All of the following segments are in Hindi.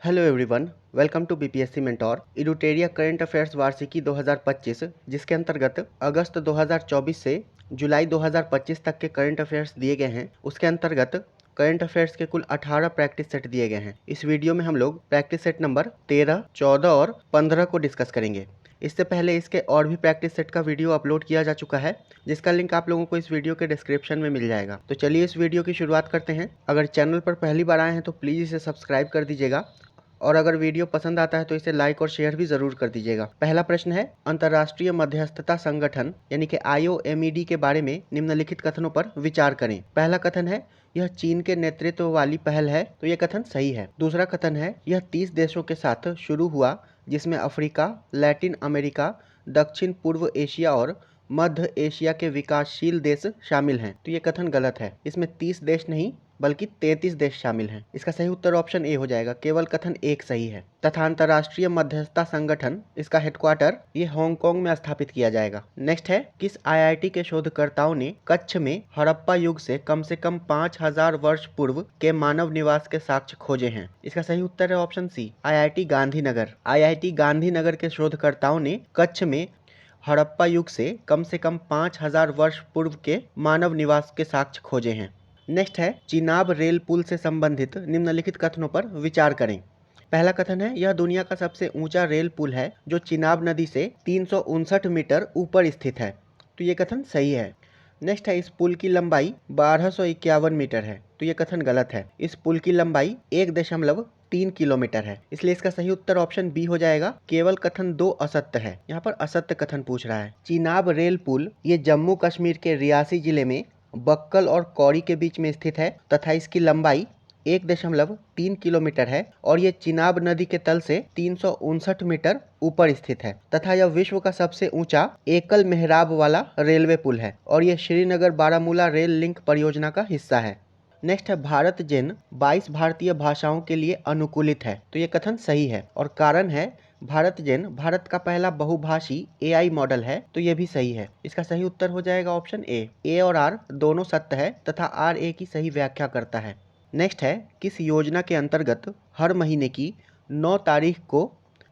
Hello everyone, welcome to BPSC mentor इडुटेरिया करंट अफेयर्स वार्षिकी 2025, जिसके अंतर्गत अगस्त 2024 से जुलाई 2025 तक के करंट अफेयर्स दिए गए हैं। उसके अंतर्गत करंट अफेयर्स के कुल 18 प्रैक्टिस सेट दिए गए हैं। इस वीडियो में हम लोग प्रैक्टिस सेट नंबर 13, 14 और 15 को डिस्कस करेंगे। इससे पहले इसके और भी प्रैक्टिस सेट का वीडियो अपलोड किया जा चुका है, जिसका लिंक आप लोगों को इस वीडियो के डिस्क्रिप्शन में मिल जाएगा। तो चलिए इस वीडियो की शुरुआत करते हैं। अगर चैनल पर पहली बार आए हैं तो प्लीज़ इसे सब्सक्राइब कर दीजिएगा, और अगर वीडियो पसंद आता है तो इसे लाइक और शेयर भी जरूर कर दीजिएगा। पहला प्रश्न है, अंतर्राष्ट्रीय मध्यस्थता संगठन यानी कि IOMED के बारे में निम्नलिखित कथनों पर विचार करें। पहला कथन है, यह चीन के नेतृत्व वाली पहल है, तो यह कथन सही है। दूसरा कथन है, यह 30 देशों के साथ शुरू हुआ जिसमें अफ्रीका, लैटिन अमेरिका, दक्षिण पूर्व एशिया और मध्य एशिया के विकासशील देश शामिल हैं, तो ये कथन गलत है। इसमें 30 देश नहीं बल्कि 33 देश शामिल हैं। इसका सही उत्तर ऑप्शन ए हो जाएगा, केवल कथन एक सही है। तथा अंतर्राष्ट्रीय मध्यस्थता संगठन, इसका हेडक्वार्टर ये हांगकांग में स्थापित किया जाएगा। नेक्स्ट है, किस IIT के शोधकर्ताओं ने कच्छ में हड़प्पा युग से कम 5000 वर्ष पूर्व के मानव निवास के साक्ष्य खोजे हैं? इसका सही उत्तर है option C, IIT Gandhinagar. IIT Gandhinagar के शोधकर्ताओं ने कच्छ में हड़प्पा युग से कम 5000 वर्ष पूर्व के मानव निवास के साक्ष्य खोजे हैं। नेक्स्ट है, चिनाब रेल पुल से संबंधित निम्नलिखित कथनों पर विचार करें। पहला कथन है, यह दुनिया का सबसे ऊंचा रेल पुल है जो चिनाब नदी से 359 मीटर ऊपर स्थित है, तो ये कथन सही है। नेक्स्ट है, इस पुल की लंबाई 1251 मीटर है, तो ये कथन गलत है। इस पुल की लंबाई 1.3 किलोमीटर है, इसलिए इसका सही उत्तर ऑप्शन बी हो जाएगा, केवल कथन 2 असत्य है। यहाँ पर असत्य कथन पूछ रहा है। चिनाब रेल पुल ये जम्मू कश्मीर के रियासी जिले में बक्कल और कौड़ी के बीच में स्थित है तथा इसकी लंबाई 1.3 किलोमीटर है और ये चिनाब नदी के तल से 359 मीटर ऊपर स्थित है तथा यह विश्व का सबसे ऊंचा एकल मेहराब वाला रेलवे पुल है और ये श्रीनगर बारामूला रेल लिंक परियोजना का हिस्सा है। नेक्स्ट है, भारत जेन 22 भारतीय भाषाओं के लिए अनुकूलित है, तो ये कथन सही है और कारण है, भारत जेन भारत का पहला बहुभाषी AI मॉडल है, तो ये भी सही है। इसका सही उत्तर हो जाएगा ऑप्शन ए और आर दोनों सत्य है तथा RA की सही व्याख्या करता है। नेक्स्ट है, किस योजना के अंतर्गत हर महीने की 9 तारीख को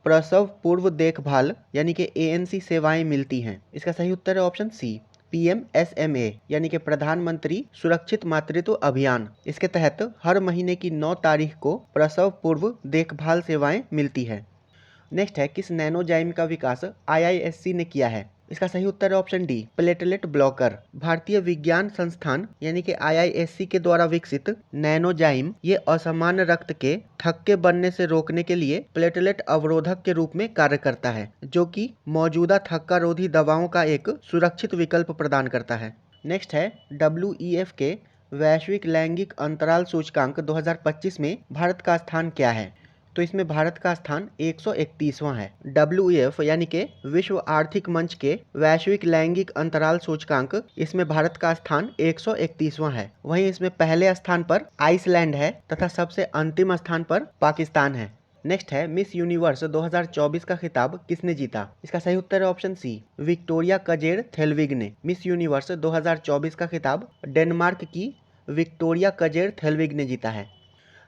प्रसव पूर्व देखभाल यानी कि ANC सेवाएं मिलती हैं? इसका सही उत्तर है ऑप्शन सी, PMSMA यानी कि प्रधानमंत्री सुरक्षित मातृत्व अभियान। इसके तहत हर महीने की 9 तारीख को प्रसव पूर्व देखभाल सेवाएं मिलती है। नेक्स्ट है, किस नैनोजाइम का विकास IISc ने किया है? इसका सही उत्तर है ऑप्शन डी, प्लेटलेट ब्लॉकर। भारतीय विज्ञान संस्थान यानी कि IISc के द्वारा विकसित नैनोजाइम ये असामान्य रक्त के थक्के बनने से रोकने के लिए प्लेटलेट अवरोधक के रूप में कार्य करता है, जो कि मौजूदा थक्का रोधी दवाओं का एक सुरक्षित विकल्प प्रदान करता है। नेक्स्ट है, WEF के वैश्विक लैंगिक अंतराल सूचकांक 2025 में भारत का स्थान क्या है? तो इसमें भारत का स्थान 131वां है। WEF यानी कि विश्व आर्थिक मंच के वैश्विक लैंगिक अंतराल सूचकांक, इसमें भारत का स्थान 131वां है। वहीं इसमें पहले स्थान पर आइसलैंड है तथा सबसे अंतिम स्थान पर पाकिस्तान है। नेक्स्ट है, मिस यूनिवर्स 2024 का खिताब किसने जीता? इसका सही उत्तर है ऑप्शन सी, विक्टोरिया कजेर थेल्विग ने। मिस यूनिवर्स 2024 का खिताब डेनमार्क की विक्टोरिया कजेर थेल्विग ने जीता है।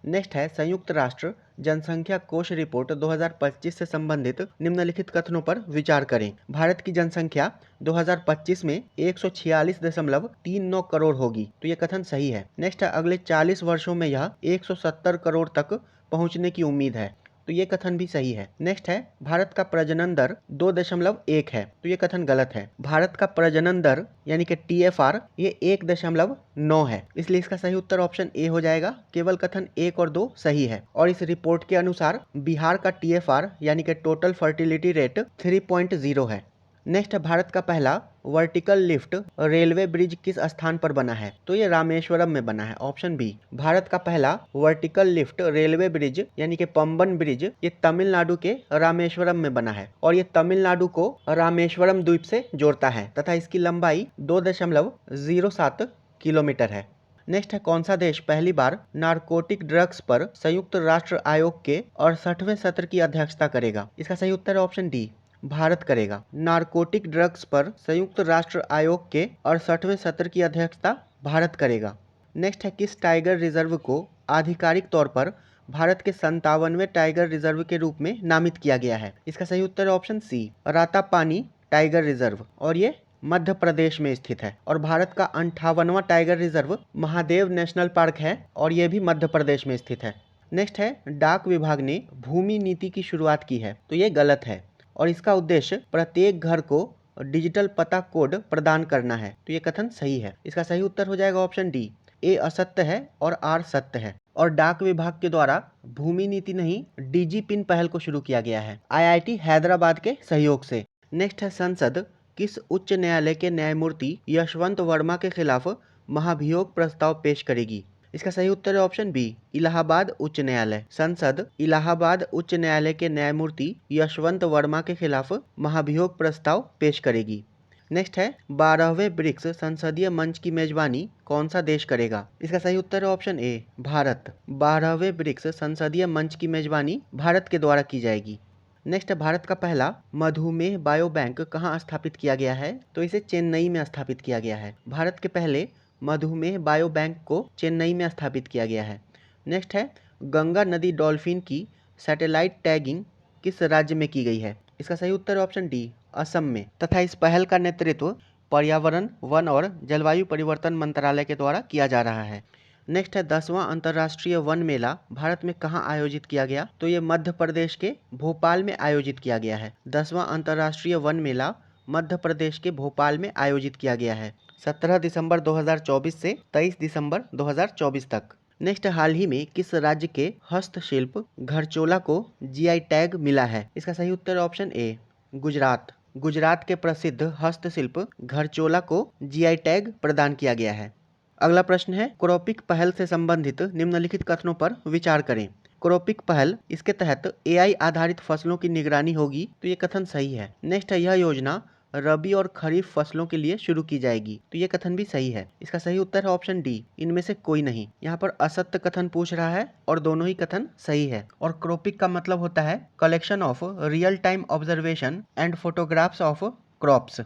नेक्स्ट है, संयुक्त राष्ट्र जनसंख्या कोष रिपोर्ट 2025 से संबंधित निम्नलिखित कथनों पर विचार करें। भारत की जनसंख्या 2025 में 146.39 करोड़ होगी, तो यह कथन सही है। नेक्स्ट है, अगले 40 वर्षों में यह 170 करोड़ तक पहुंचने की उम्मीद है, तो ये कथन भी सही है। नेक्स्ट है, भारत का प्रजनन दर 2.1 है, तो ये कथन गलत है। भारत का प्रजनन दर यानी कि TFR ये 1.9 है, इसलिए इसका सही उत्तर ऑप्शन ए हो जाएगा, केवल कथन 1 और 2 सही है। और इस रिपोर्ट के अनुसार बिहार का TFR यानी कि टोटल फर्टिलिटी रेट 3.0 है। नेक्स्ट है, भारत का पहला वर्टिकल लिफ्ट रेलवे ब्रिज किस स्थान पर बना है? तो ये रामेश्वरम में बना है, ऑप्शन बी। भारत का पहला वर्टिकल लिफ्ट रेलवे ब्रिज यानी कि पंबन ब्रिज ये तमिलनाडु के रामेश्वरम में बना है और ये तमिलनाडु को रामेश्वरम द्वीप से जोड़ता है तथा इसकी लंबाई 2.07 किलोमीटर है। नेक्स्ट है, कौन सा देश पहली बार नारकोटिक ड्रग्स पर संयुक्त राष्ट्र आयोग के 68वें सत्र की अध्यक्षता करेगा? इसका सही उत्तर है ऑप्शन डी, भारत करेगा। नारकोटिक ड्रग्स पर संयुक्त राष्ट्र आयोग के 68वें सत्र की अध्यक्षता भारत करेगा। नेक्स्ट है, किस टाइगर रिजर्व को आधिकारिक तौर पर भारत के 57वें टाइगर रिजर्व के रूप में नामित किया गया है? इसका सही उत्तर है option C, Ratapani tiger reserve, और ये मध्य प्रदेश में स्थित है। और भारत का 58वां tiger reserve Mahadev national park है, और ये भी मध्य प्रदेश में स्थित है। नेक्स्ट है, डाक विभाग ने भूमि नीति की शुरुआत की है, तो ये गलत है। और इसका उद्देश्य प्रत्येक घर को डिजिटल पता कोड प्रदान करना है, तो ये कथन सही है। इसका सही उत्तर हो जाएगा ऑप्शन डी, ए असत्य है और आर सत्य है। और डाक विभाग के द्वारा भूमि नीति नहीं, डीजी पिन पहल को शुरू किया गया है आईआईटी हैदराबाद के सहयोग से। नेक्स्ट है, संसद किस उच्च न्यायालय के न्यायमूर्ति यशवंत वर्मा के खिलाफ महाभियोग प्रस्ताव पेश करेगी? इसका सही उत्तर है ऑप्शन बी, इलाहाबाद उच्च न्यायालय। संसद इलाहाबाद उच्च न्यायालय के न्यायमूर्ति यशवंत वर्मा के खिलाफ महाभियोग प्रस्ताव पेश करेगी। नेक्स्ट है, 12वें ब्रिक्स संसदीय मंच की मेजबानी कौन सा देश करेगा? इसका सही उत्तर है ऑप्शन ए, भारत। 12वें ब्रिक्स संसदीय मंच की मेजबानी भारत के द्वारा की जाएगी। नेक्स्ट है, भारत का पहला मधुमेह बायो बैंक कहाँ स्थापित किया गया है? तो इसे चेन्नई में स्थापित किया गया है। भारत के पहले मधुमेह बायो बैंक को चेन्नई में स्थापित किया गया है। नेक्स्ट है, गंगा नदी डॉल्फिन की सैटेलाइट टैगिंग किस राज्य में की गई है? इसका सही उत्तर ऑप्शन डी, असम में, तथा इस पहल का नेतृत्व पर्यावरण, वन और जलवायु परिवर्तन मंत्रालय के द्वारा किया जा रहा है। नेक्स्ट है, 10वां अंतर्राष्ट्रीय वन मेला भारत में कहाँ आयोजित किया गया? तो ये मध्य प्रदेश के भोपाल में आयोजित किया गया है। 10वां अंतर्राष्ट्रीय वन मेला मध्य प्रदेश के भोपाल में आयोजित किया गया है 17 दिसंबर 2024 से 23 दिसंबर 2024 तक। नेक्स्ट, हाल ही में किस राज्य के हस्तशिल्प घरचोला को जीआई टैग मिला है? इसका सही उत्तर ऑप्शन ए, गुजरात। गुजरात के प्रसिद्ध हस्तशिल्प घरचोला को जीआई टैग प्रदान किया गया है। अगला प्रश्न है, क्रॉपिक पहल से संबंधित निम्नलिखित कथनों पर विचार करें। क्रॉपिक पहल, इसके तहत एआई आधारित फसलों की निगरानी होगी, तो ये कथन सही है। नेक्स्ट है, यह योजना रबी और खरीफ फसलों के लिए शुरू की जाएगी, तो ये कथन भी सही है। इसका सही उत्तर है ऑप्शन डी, इनमें से कोई नहीं। यहाँ पर असत्य कथन पूछ रहा है और दोनों ही कथन सही है। और क्रॉपिक का मतलब होता है collection of real time observation and photographs of crops,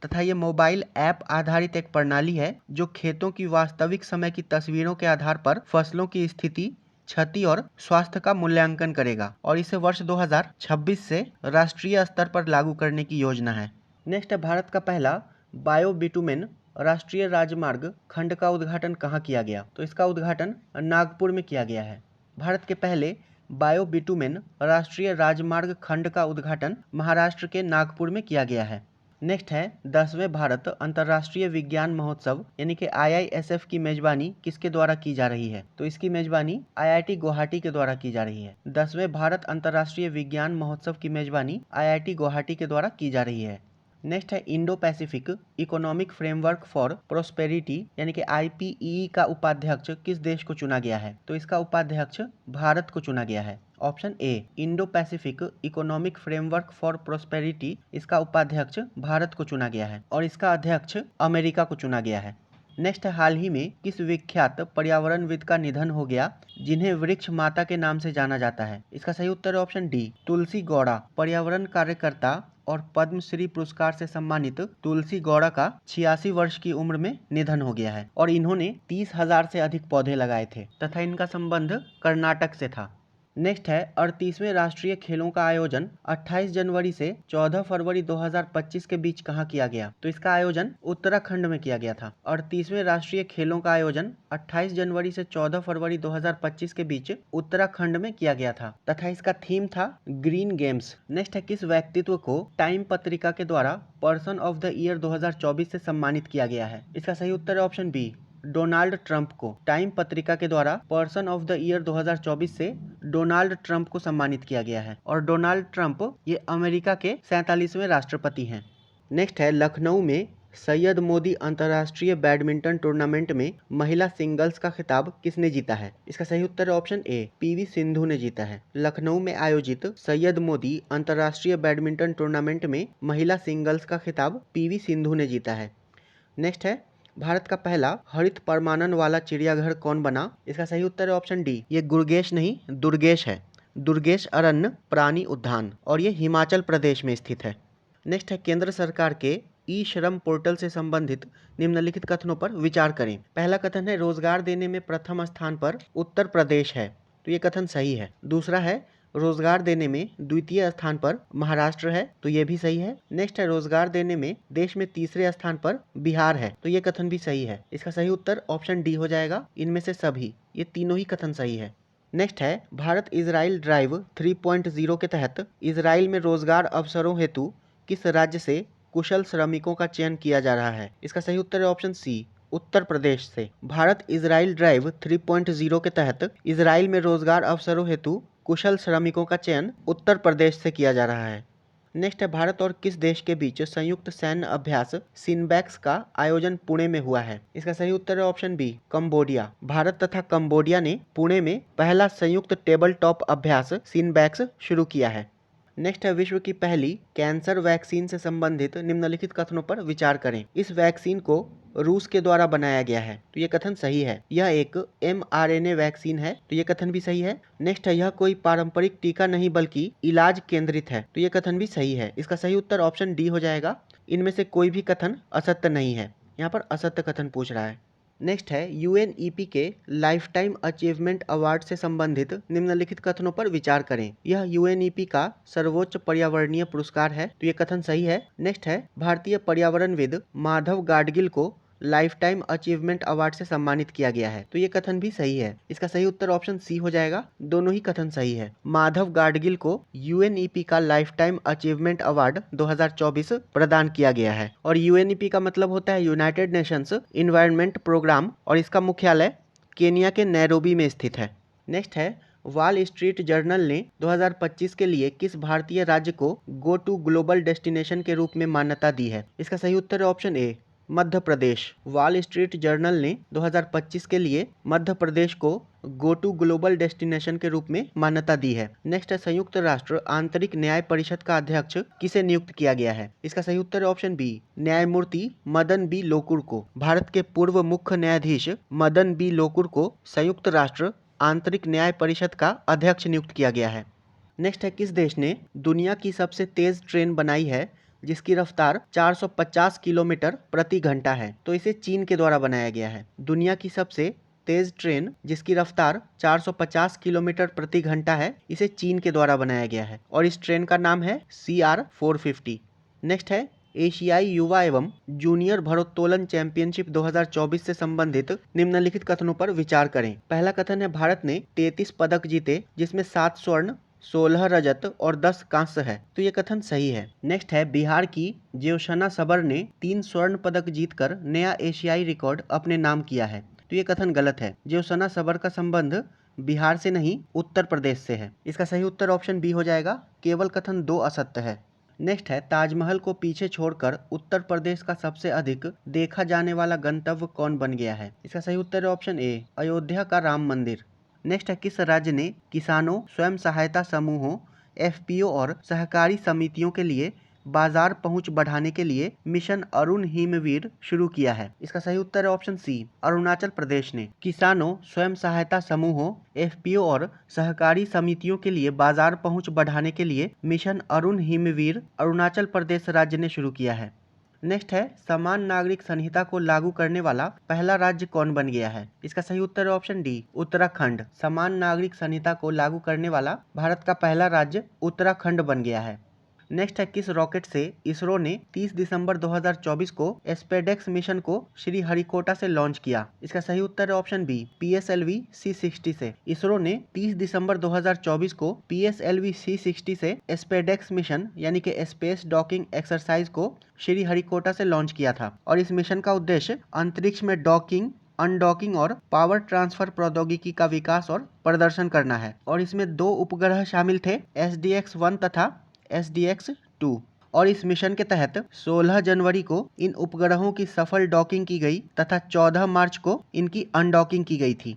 तथा ये मोबाइल ऐप आधारित एक प्रणाली है जो खेतों की वास्तविक समय की तस्वीरों के आधार पर फसलों की स्थिति, क्षति और स्वास्थ्य का मूल्यांकन करेगा, और इसे वर्ष 2026 से राष्ट्रीय स्तर पर लागू करने की योजना है। नेक्स्ट है, भारत का पहला बायो बिटुमेन राष्ट्रीय राजमार्ग खंड का उद्घाटन कहाँ किया गया? तो इसका उद्घाटन नागपुर में किया गया है। भारत के पहले बायो बिटुमेन राष्ट्रीय राजमार्ग खंड का उद्घाटन महाराष्ट्र के नागपुर में किया गया है। नेक्स्ट है, 10वें भारत अंतर्राष्ट्रीय विज्ञान महोत्सव यानी कि IISF की मेजबानी किसके द्वारा की जा रही है? तो इसकी मेजबानी IIT गुवाहाटी के द्वारा की जा रही है। 10वें भारत अंतर्राष्ट्रीय विज्ञान महोत्सव की मेजबानी IIT गुवाहाटी के द्वारा की जा रही है। नेक्स्ट है, Indo Pacific economic framework for prosperity यानी कि IPEE का उपाध्यक्ष किस देश को चुना गया है? तो इसका उपाध्यक्ष भारत को चुना गया है। Option A, Indo Pacific economic framework for prosperity, इसका उपाध्यक्ष भारत को चुना गया है और इसका अध्यक्ष अमेरिका को चुना गया है। नेक्स्ट है, हाल ही में किस विख्यात पर्यावरणविद का निधन हो गया जिन्हें वृक्ष माता के नाम से जाना जाता है? इसका सही उत्तर है ऑप्शन डी, तुलसी गौड़ा। पर्यावरण कार्यकर्ता और पद्मश्री पुरस्कार से सम्मानित तुलसी गौड़ा का 86 वर्ष की उम्र में निधन हो गया है और इन्होंने 30,000 से अधिक पौधे लगाए थे तथा इनका संबंध कर्नाटक से था। नेक्स्ट है, 38वें राष्ट्रीय खेलों का आयोजन 28 जनवरी से 14 फरवरी 2025 के बीच कहाँ किया गया? तो इसका आयोजन उत्तराखंड में किया गया था। 38वें राष्ट्रीय खेलों का आयोजन 28 जनवरी से 14 फरवरी 2025 के बीच उत्तराखंड में किया गया था तथा इसका थीम था ग्रीन गेम्स। नेक्स्ट है, किस व्यक्तित्व को टाइम पत्रिका के द्वारा पर्सन ऑफ द ईयर 2024 से सम्मानित किया गया है? इसका सही उत्तर है ऑप्शन बी, डोनाल्ड ट्रंप को। टाइम पत्रिका के द्वारा पर्सन ऑफ द ईयर 2024 से डोनाल्ड ट्रंप को सम्मानित किया गया है और डोनाल्ड ट्रंप ये अमेरिका के 47वें राष्ट्रपति हैं। नेक्स्ट है, लखनऊ में सैयद मोदी अंतर्राष्ट्रीय बैडमिंटन टूर्नामेंट में महिला सिंगल्स का खिताब किसने जीता है? इसका सही उत्तर है ऑप्शन ए, PV सिंधु ने जीता है। लखनऊ में आयोजित सैयद मोदी अंतर्राष्ट्रीय बैडमिंटन टूर्नामेंट में महिला सिंगल्स का खिताब PV सिंधु ने जीता है। नेक्स्ट है, भारत का पहला हरित परमाणन वाला चिड़ियाघर कौन बना? इसका सही उत्तर है ऑप्शन डी, ये गुरगेश नहीं दुर्गेश है। दुर्गेश अरण्य प्राणी उद्यान और ये हिमाचल प्रदेश में स्थित है। नेक्स्ट है, केंद्र सरकार के ई श्रम पोर्टल से संबंधित निम्नलिखित कथनों पर विचार करें। पहला कथन है, रोजगार देने में प्रथम स्थान पर उत्तर प्रदेश है। तो ये कथन सही है। दूसरा है रोजगार देने में द्वितीय स्थान पर महाराष्ट्र है, तो ये भी सही है। नेक्स्ट है रोजगार देने में देश में तीसरे स्थान पर बिहार है, तो ये कथन भी सही है। इसका सही उत्तर ऑप्शन डी हो जाएगा, इनमें से सभी, ये तीनों ही कथन सही है। नेक्स्ट है भारत इजराइल ड्राइव 3.0 के तहत इजराइल में रोजगार अवसरों हेतु किस राज्य से कुशल श्रमिकों का चयन किया जा रहा है। इसका सही उत्तर है ऑप्शन सी, उत्तर प्रदेश से। भारत इजराइल ड्राइव 3.0 के तहत इजराइल में रोजगार अवसरों हेतु कुशल श्रमिकों का चयन उत्तर प्रदेश से किया जा रहा है। नेक्स्ट है भारत और किस देश के बीच संयुक्त सैन्य अभ्यास सिनबैक्स का आयोजन पुणे में हुआ है। इसका सही उत्तर है ऑप्शन बी, कंबोडिया। भारत तथा कंबोडिया ने पुणे में पहला संयुक्त टेबल टॉप अभ्यास सिनबैक्स शुरू किया है। नेक्स्ट है विश्व की पहली कैंसर वैक्सीन से संबंधित निम्नलिखित कथनों पर विचार करें। इस वैक्सीन को रूस के द्वारा बनाया गया है, तो ये कथन सही है। यह एक mRNA वैक्सीन है, तो ये कथन भी सही है। नेक्स्ट है यह कोई पारंपरिक टीका नहीं बल्कि इलाज केंद्रित है, तो ये कथन भी सही है। इसका सही उत्तर ऑप्शन डी हो जाएगा, इनमें से कोई भी कथन असत्य नहीं है। यहाँ पर असत्य कथन पूछ रहा है। नेक्स्ट है UNEP के लाइफ टाइम अचीवमेंट अवार्ड से संबंधित निम्नलिखित कथनों पर विचार करें। यह UNEP का सर्वोच्च पर्यावरणीय पुरस्कार है, तो ये कथन सही है। नेक्स्ट है भारतीय पर्यावरणविद माधव गाडगिल को लाइफ टाइम अचीवमेंट अवार्ड से सम्मानित किया गया है, तो ये कथन भी सही है। इसका सही उत्तर ऑप्शन सी हो जाएगा, दोनों ही कथन सही है। माधव गाडगिल को UNEP का लाइफ टाइम अचीवमेंट अवार्ड 2024 प्रदान किया गया है। और UNEP का मतलब होता है यूनाइटेड नेशंस इन्वायरमेंट प्रोग्राम, और इसका मुख्यालय केनिया के नैरोबी में स्थित है। नेक्स्ट है वॉल स्ट्रीट जर्नल ने 2025 के लिए किस भारतीय राज्य को गो टू ग्लोबल डेस्टिनेशन के रूप में मान्यता दी है। इसका सही उत्तर है option A, Madhya Pradesh. Wall street journal ने 2025 के लिए मध्य प्रदेश को गो टू ग्लोबल डेस्टिनेशन के रूप में मान्यता दी है। नेक्स्ट है संयुक्त राष्ट्र आंतरिक न्याय परिषद का अध्यक्ष किसे नियुक्त किया गया है। इसका सही उत्तर है ऑप्शन बी, न्यायमूर्ति मदन बी लोकुर को। भारत के पूर्व मुख्य न्यायाधीश मदन बी लोकुर को संयुक्त राष्ट्र आंतरिक न्याय परिषद का अध्यक्ष नियुक्त किया गया है। नेक्स्ट है किस देश ने दुनिया की सबसे तेज ट्रेन बनाई है जिसकी रफ्तार 450 किलोमीटर प्रति घंटा है, तो इसे चीन के द्वारा बनाया गया है। दुनिया की सबसे तेज ट्रेन जिसकी रफ्तार 450 किलोमीटर प्रति घंटा है, इसे चीन के द्वारा बनाया गया है और इस ट्रेन का नाम है CR450। नेक्स्ट है एशियाई युवा एवं जूनियर भारोत्तोलन चैंपियनशिप 2024 से संबंधित निम्नलिखित कथनों पर विचार करें। पहला कथन है भारत ने 33 पदक जीते जिसमें 7 स्वर्ण 16 रजत और 10 कांस्य है, तो ये कथन सही है। नेक्स्ट है बिहार की ज्योत्सना सबर ने 3 स्वर्ण पदक जीतकर नया एशियाई रिकॉर्ड अपने नाम किया है, तो ये कथन गलत है। ज्योत्सना सबर का संबंध बिहार से नहीं उत्तर प्रदेश से है। इसका सही उत्तर ऑप्शन बी हो जाएगा, केवल कथन 2 असत्य है। नेक्स्ट है ताजमहल को पीछे छोड़कर उत्तर प्रदेश का सबसे अधिक देखा जाने वाला गंतव्य कौन बन गया है। इसका सही उत्तर है ऑप्शन ए, अयोध्या का राम मंदिर। नेक्स्ट है किस राज्य ने किसानों, स्वयं सहायता समूहों, FPO और सहकारी समितियों के लिए बाजार पहुंच बढ़ाने के लिए मिशन अरुण हिमवीर शुरू किया है। इसका सही उत्तर है ऑप्शन सी, अरुणाचल प्रदेश ने। किसानों, स्वयं सहायता समूहों, FPO और सहकारी समितियों के लिए बाजार पहुंच बढ़ाने के लिए मिशन अरुण हिमवीर अरुणाचल प्रदेश राज्य ने शुरू किया है। नेक्स्ट है समान नागरिक संहिता को लागू करने वाला पहला राज्य कौन बन गया है। इसका सही उत्तर है ऑप्शन डी, उत्तराखंड। समान नागरिक संहिता को लागू करने वाला भारत का पहला राज्य उत्तराखंड बन गया है। नेक्स्ट है किस रॉकेट से इसरो ने 30 दिसंबर 2024 को स्पेडेक्स मिशन को श्रीहरिकोटा से लॉन्च किया। इसका सही उत्तर है ऑप्शन बी, PSLV C60 से। इसरो ने 30 दिसंबर 2024 को PSLV C60 से स्पेडेक्स मिशन यानी कि स्पेस डॉकिंग एक्सरसाइज को श्रीहरिकोटा से लॉन्च किया था और इस मिशन का उद्देश्य अंतरिक्ष में डॉकिंग, अनडॉकिंग और पावर ट्रांसफर प्रौद्योगिकी का विकास और प्रदर्शन करना है। और इसमें 2 उपग्रह शामिल थे, SDX-1 तथा SDX-2। और इस मिशन के तहत 16 जनवरी को इन उपग्रहों की सफल डॉकिंग की गई तथा 14 मार्च को इनकी अनडॉकिंग की गई थी।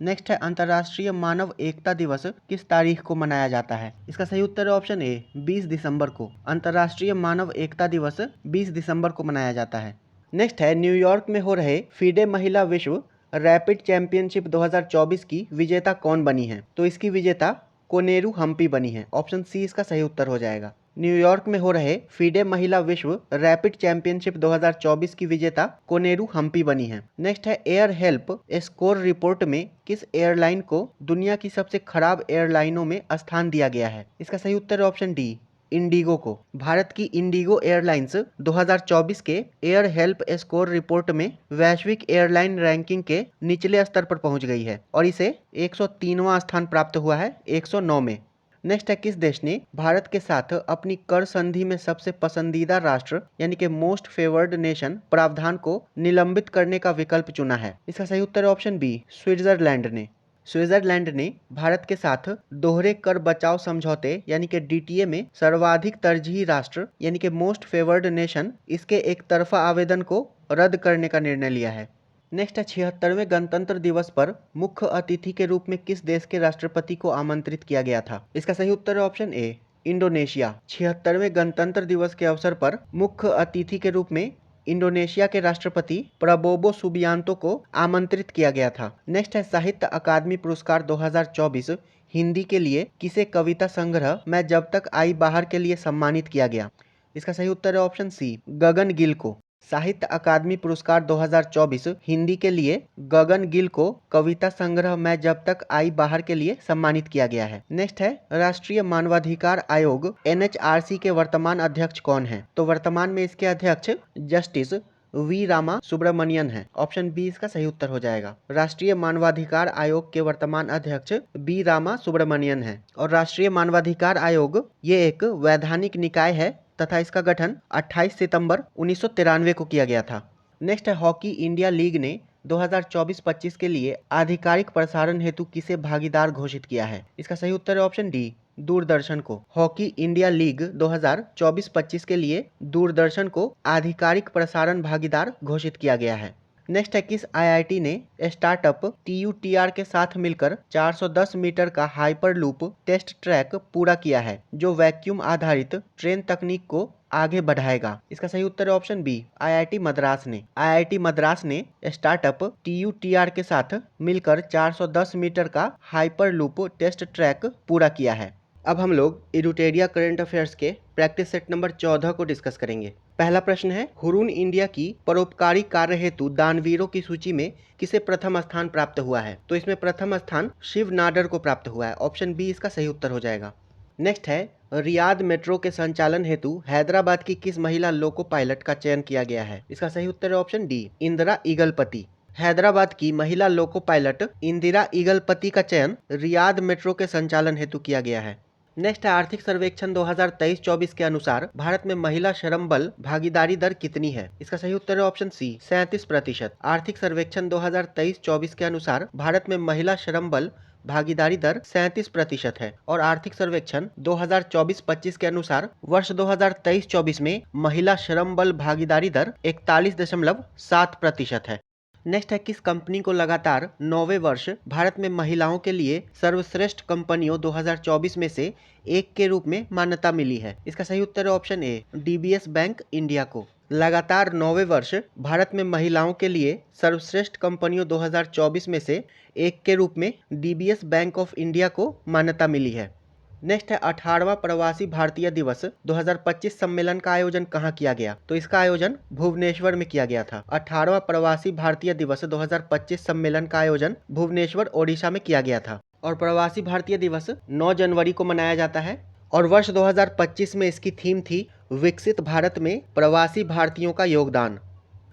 नेक्स्ट है अंतर्राष्ट्रीय मानव एकता दिवस किस तारीख को मनाया जाता है। इसका सही उत्तर है ऑप्शन ए, 20 दिसंबर को। अंतर्राष्ट्रीय मानव एकता दिवस 20 दिसंबर को मनाया जाता है। नेक्स्ट है न्यूयॉर्क में हो रहे FIDE महिला विश्व रैपिड चैंपियनशिप 2024 की विजेता कौन बनी है। तो इसकी विजेता कोनेरू हम्पी बनी है। ऑप्शन सी इसका सही उत्तर हो जाएगा। न्यूयॉर्क में हो रहे फीडे महिला विश्व रैपिड चैंपियनशिप 2024 की विजेता कोनेरू हम्पी बनी है। नेक्स्ट है एयर हेल्प स्कोर रिपोर्ट में किस एयरलाइन को दुनिया की सबसे खराब एयरलाइनों में स्थान दिया गया है? इसका सही उत्तर है ऑप्शन डी, इंडिगो को। भारत की इंडिगो एयरलाइंस 2024 के एयर हेल्प स्कोर रिपोर्ट में वैश्विक एयरलाइन रैंकिंग के निचले स्तर पर पहुंच गई है और इसे 103वां स्थान प्राप्त हुआ है 109 में। नेक्स्ट है किस देश ने भारत के साथ अपनी कर संधि में सबसे पसंदीदा राष्ट्र यानी कि मोस्ट फेवर्ड नेशन प्रावधान को निलंबित करने का विकल्प चुना है? इसका सही उत्तर है ऑप्शन बी, स्विट्जरलैंड ने। स्विट्जरलैंड ने भारत के साथ दोहरे कर बचाव समझौते यानी कि डीटीए में सर्वाधिक तरजीही राष्ट्र यानी कि मोस्ट फेवर्ड नेशन इसके एक तरफा आवेदन को रद्द करने का निर्णय लिया है। नेक्स्ट है 76वें गणतंत्र दिवस पर मुख्य अतिथि के रूप में किस देश के राष्ट्रपति को आमंत्रित किया गया था? इसका सही उत्तर है ऑप्शन ए, इंडोनेशिया। 76वें गणतंत्र दिवस के अवसर पर मुख्य अतिथि के रूप में इंडोनेशिया के राष्ट्रपति प्रबोवो सुबियांतो को आमंत्रित किया गया था। नेक्स्ट है साहित्य अकादमी पुरस्कार 2024 हिंदी के लिए किसे कविता संग्रह मैं जब तक आई बाहर के लिए सम्मानित किया गया? इसका सही उत्तर है ऑप्शन सी, गगन गिल को। साहित्य अकादमी पुरस्कार 2024 हिंदी के लिए गगन गिल को कविता संग्रह मैं जब तक आई बाहर के लिए सम्मानित किया गया है। नेक्स्ट है राष्ट्रीय मानवाधिकार आयोग एनएचआरसी के वर्तमान अध्यक्ष कौन है? तो वर्तमान में इसके अध्यक्ष जस्टिस वी रामा सुब्रमणियन है। ऑप्शन बी इसका सही उत्तर हो जाएगा। राष्ट्रीय मानवाधिकार आयोग के वर्तमान अध्यक्ष बी रामा सुब्रमणियन है और राष्ट्रीय मानवाधिकार आयोग ये एक वैधानिक निकाय है तथा इसका गठन 28 सितंबर 1993 को किया गया था। नेक्स्ट है हॉकी इंडिया लीग ने 2024-25 के लिए आधिकारिक प्रसारण हेतु किसे भागीदार घोषित किया है? इसका सही उत्तर है ऑप्शन डी, दूरदर्शन को। हॉकी इंडिया लीग 2024-25 के लिए दूरदर्शन को आधिकारिक प्रसारण भागीदार घोषित किया गया है। नेक्स्ट है किस आईआईटी ने स्टार्टअप टीयूटीआर के साथ मिलकर 410 मीटर का हाइपरलूप टेस्ट ट्रैक पूरा किया है जो वैक्यूम आधारित ट्रेन तकनीक को आगे बढ़ाएगा? इसका सही उत्तर है ऑप्शन बी, आईआईटी मद्रास ने। आईआईटी मद्रास ने स्टार्टअप टीयूटीआर के साथ मिलकर 410 मीटर का हाइपरलूप टेस्ट ट्रैक पूरा किया है। अब हम लोग इडुटेरिया करंट अफेयर्स के प्रैक्टिस सेट नंबर 14 को डिस्कस करेंगे। पहला प्रश्न है हुरून इंडिया की परोपकारी कार्य हेतु दानवीरों की सूची में किसे प्रथम स्थान प्राप्त हुआ है? तो इसमें प्रथम स्थान शिव नाडर को प्राप्त हुआ है। ऑप्शन बी इसका सही उत्तर हो जाएगा। नेक्स्ट है रियाद मेट्रो के संचालन हेतु हैदराबाद की किस महिला लोको पायलट का चयन किया गया है? इसका सही उत्तर है ऑप्शन डी, इंदिरा ईगलपति। हैदराबाद की महिला लोको पायलट इंदिरा ईगलपति का चयन रियाद मेट्रो के संचालन हेतु किया गया है। नेक्स्ट है आर्थिक सर्वेक्षण 2023-24 के अनुसार भारत में महिला श्रम बल भागीदारी दर कितनी है? इसका सही उत्तर है ऑप्शन सी, 37%। आर्थिक सर्वेक्षण 2023-24 के अनुसार भारत में महिला श्रम बल भागीदारी दर 37% है और आर्थिक सर्वेक्षण 2024-25 के अनुसार वर्ष 2023-24 में महिला श्रम बल भागीदारी दर 41.7% है। नेक्स्ट है किस कंपनी को लगातार 9वें वर्ष भारत में महिलाओं के लिए सर्वश्रेष्ठ कंपनियों 2024 में से एक के रूप में मान्यता मिली है? इसका सही उत्तर है option A, DBS bank India को। लगातार 9वें वर्ष भारत में महिलाओं के लिए सर्वश्रेष्ठ कंपनियों 2024 में से एक के रूप में डीबीएस बैंक ऑफ इंडिया को मान्यता मिली है। नेक्स्ट है 18वां प्रवासी भारतीय दिवस 2025 सम्मेलन का आयोजन कहाँ किया गया? तो इसका आयोजन भुवनेश्वर में किया गया था। 18वां प्रवासी भारतीय दिवस 2025 सम्मेलन का आयोजन भुवनेश्वर ओडिशा में किया गया था और प्रवासी भारतीय दिवस 9 जनवरी को मनाया जाता है और वर्ष 2025 में इसकी थीम थी विकसित भारत में प्रवासी भारतीयों का योगदान।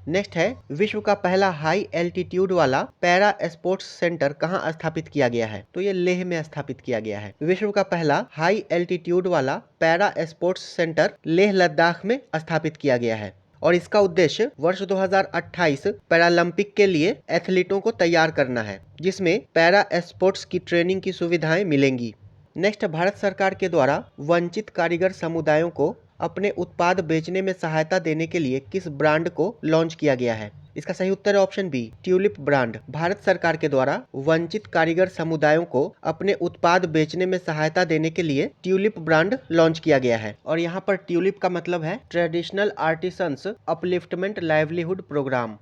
नेक्स्ट है विश्व का पहला हाई एल्टीट्यूड वाला पैरा स्पोर्ट्स सेंटर कहाँ स्थापित किया गया है? तो ये लेह में स्थापित किया गया है। विश्व का पहला हाई एल्टीट्यूड वाला para sports centre Leh Ladakh में स्थापित किया गया है और इसका उद्देश्य वर्ष 2028 पैरालंपिक के लिए एथलीटों को तैयार करना है जिसमें पैरा स्पोर्ट्स की ट्रेनिंग की सुविधाएं मिलेंगी। नेक्स्ट भारत सरकार के द्वारा वंचित कारीगर समुदायों को अपने उत्पाद बेचने में सहायता देने के लिए किस ब्रांड को लॉन्च किया गया है? इसका सही उत्तर है option B, tulip brand. Bharat सरकार के द्वारा वंचित कारीगर समुदायों को अपने उत्पाद बेचने में सहायता देने के लिए ट्यूलिप ब्रांड लॉन्च किया गया है और यहाँ पर ट्यूलिप का मतलब है traditional artisans upliftment livelihood programme.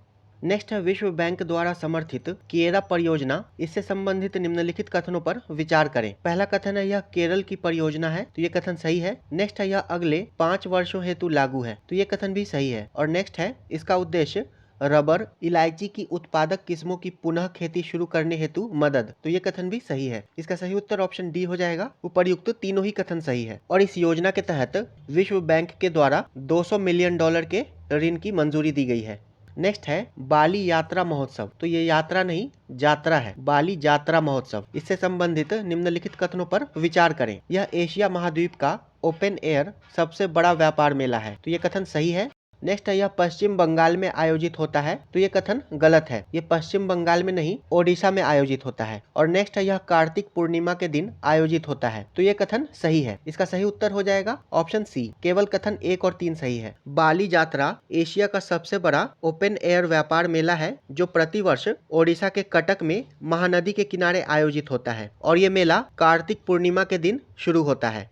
Next है विश्व बैंक द्वारा समर्थित केरा परियोजना, इससे संबंधित निम्नलिखित कथनों पर विचार करें। पहला कथन है यह केरल की परियोजना है, तो ये कथन सही है। नेक्स्ट है यह अगले 5 वर्षों हेतु लागू है, तो ये कथन भी सही है। और नेक्स्ट है इसका उद्देश्य रबर इलायची की उत्पादक किस्मों की पुनः खेती शुरू करने हेतु मदद, तो ये कथन भी सही है। इसका सही उत्तर ऑप्शन डी हो जाएगा। उपर्युक्त तीनों ही कथन सही है। और इस योजना के तहत विश्व बैंक के द्वारा $200 मिलियन के ऋण की मंजूरी दी गई है। नेक्स्ट है बाली यात्रा महोत्सव, तो ये यात्रा नहीं जात्रा है, बाली यात्रा महोत्सव, इससे संबंधित निम्नलिखित कथनों पर विचार करें। यह एशिया महाद्वीप का ओपन एयर सबसे बड़ा व्यापार मेला है, तो ये कथन सही है। नेक्स्ट है यह पश्चिम बंगाल में आयोजित होता है, तो ये कथन गलत है। ये पश्चिम बंगाल में नहीं ओडिशा में आयोजित होता है। और नेक्स्ट है यह कार्तिक पूर्णिमा के दिन आयोजित होता है, तो ये कथन सही है। इसका सही उत्तर हो जाएगा ऑप्शन सी। केवल कथन 1 और 3 सही है। बाली यात्रा एशिया का सबसे बड़ा ओपन एयर व्यापार मेला है, जो प्रतिवर्ष ओडिशा के कटक में महानदी के किनारे आयोजित होता है, और ये मेला कार्तिक पूर्णिमा के दिन शुरू होता है।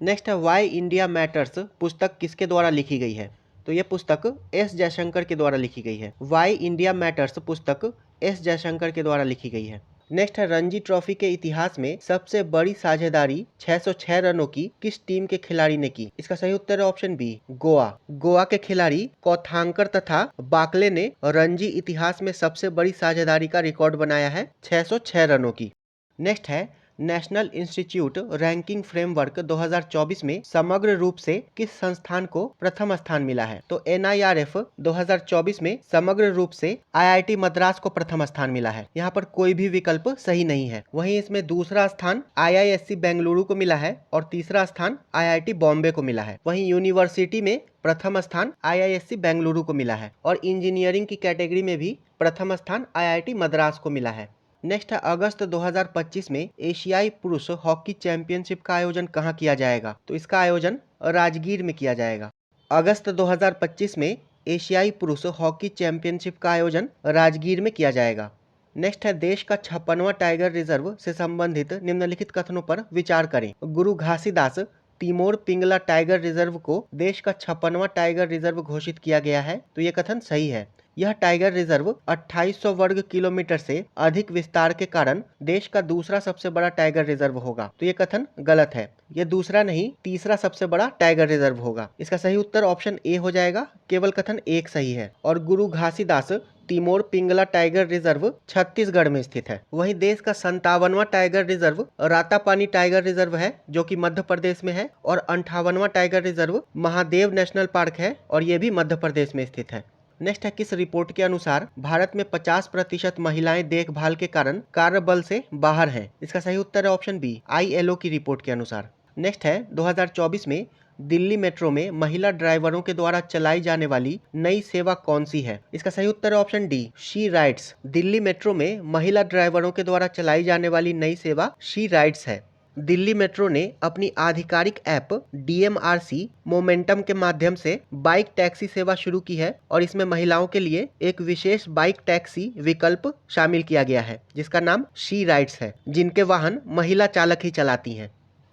नेक्स्ट है वाई इंडिया मैटर्स पुस्तक किसके द्वारा लिखी गई है, तो ये पुस्तक एस जयशंकर के द्वारा लिखी गई है। वाई इंडिया मैटर्स पुस्तक एस जयशंकर के द्वारा लिखी गई है। नेक्स्ट है रणजी ट्रॉफी के इतिहास में सबसे बड़ी साझेदारी 606 रनों की किस टीम के खिलाड़ी ने की। इसका सही उत्तर है ऑप्शन बी, गोवा। गोवा के खिलाड़ी कौथांकर तथा बाकले ने रणजी इतिहास में सबसे बड़ी साझेदारी का रिकॉर्ड बनाया है 606 रनों की। नेक्स्ट है नेशनल इंस्टीट्यूट रैंकिंग फ्रेमवर्क 2024 में समग्र रूप से किस संस्थान को प्रथम स्थान मिला है, तो NIRF 2024 में समग्र रूप से IIT मद्रास को प्रथम स्थान मिला है। यहाँ पर कोई भी विकल्प सही नहीं है। वहीं इसमें दूसरा स्थान IISc बेंगलुरु को मिला है और तीसरा स्थान IIT बॉम्बे को मिला है। वहीं यूनिवर्सिटी में प्रथम स्थान IISc बेंगलुरु को मिला है और इंजीनियरिंग की कैटेगरी में भी प्रथम स्थान IIT मद्रास को मिला है। नेक्स्ट है अगस्त 2025 में एशियाई पुरुष हॉकी चैंपियनशिप का आयोजन कहाँ किया जाएगा, तो इसका आयोजन राजगीर में किया जाएगा। अगस्त 2025 में एशियाई पुरुष हॉकी चैंपियनशिप का आयोजन राजगीर में किया जाएगा। नेक्स्ट है देश का 56वां टाइगर रिजर्व से संबंधित निम्नलिखित कथनों पर विचार करें। Guru Ghasidas Timor Pingla tiger reserve को देश का 56वां टाइगर रिजर्व घोषित किया गया है, तो ये कथन सही है। यह टाइगर रिजर्व 2800 वर्ग किलोमीटर से अधिक विस्तार के कारण देश का दूसरा सबसे बड़ा टाइगर रिजर्व होगा, तो ये कथन गलत है। ये दूसरा नहीं तीसरा सबसे बड़ा टाइगर रिजर्व होगा। इसका सही उत्तर ऑप्शन ए हो जाएगा। केवल कथन 1 सही है। और Guru Ghasidas Timor Pingla tiger reserve Chhattisgarh में स्थित है। वहीं देश का 57वां tiger reserve Ratapani tiger reserve है, जो कि मध्य प्रदेश में है। और 58वां tiger reserve Mahadev national park है और ये भी मध्य प्रदेश में स्थित है। नेक्स्ट है किस रिपोर्ट के अनुसार भारत में 50% महिलाएं देखभाल के कारण कार्यबल से बाहर हैं। इसका सही उत्तर है ऑप्शन बी, ILO की रिपोर्ट के अनुसार। नेक्स्ट है 2024 में दिल्ली मेट्रो में महिला ड्राइवरों के द्वारा चलाई जाने वाली नई सेवा कौन सी है। इसका सही उत्तर है option D, she rides. Delhi metro में महिला ड्राइवरों के द्वारा चलाई जाने वाली नई सेवा शी राइड्स है। दिल्ली मेट्रो ने अपनी आधिकारिक ऐप DMRC मोमेंटम के माध्यम से बाइक टैक्सी सेवा शुरू की है और इसमें महिलाओं के लिए एक विशेष बाइक टैक्सी विकल्प शामिल किया गया है, जिसका नाम शी राइड्स है, जिनके वाहन महिला चालक ही चलाती हैं।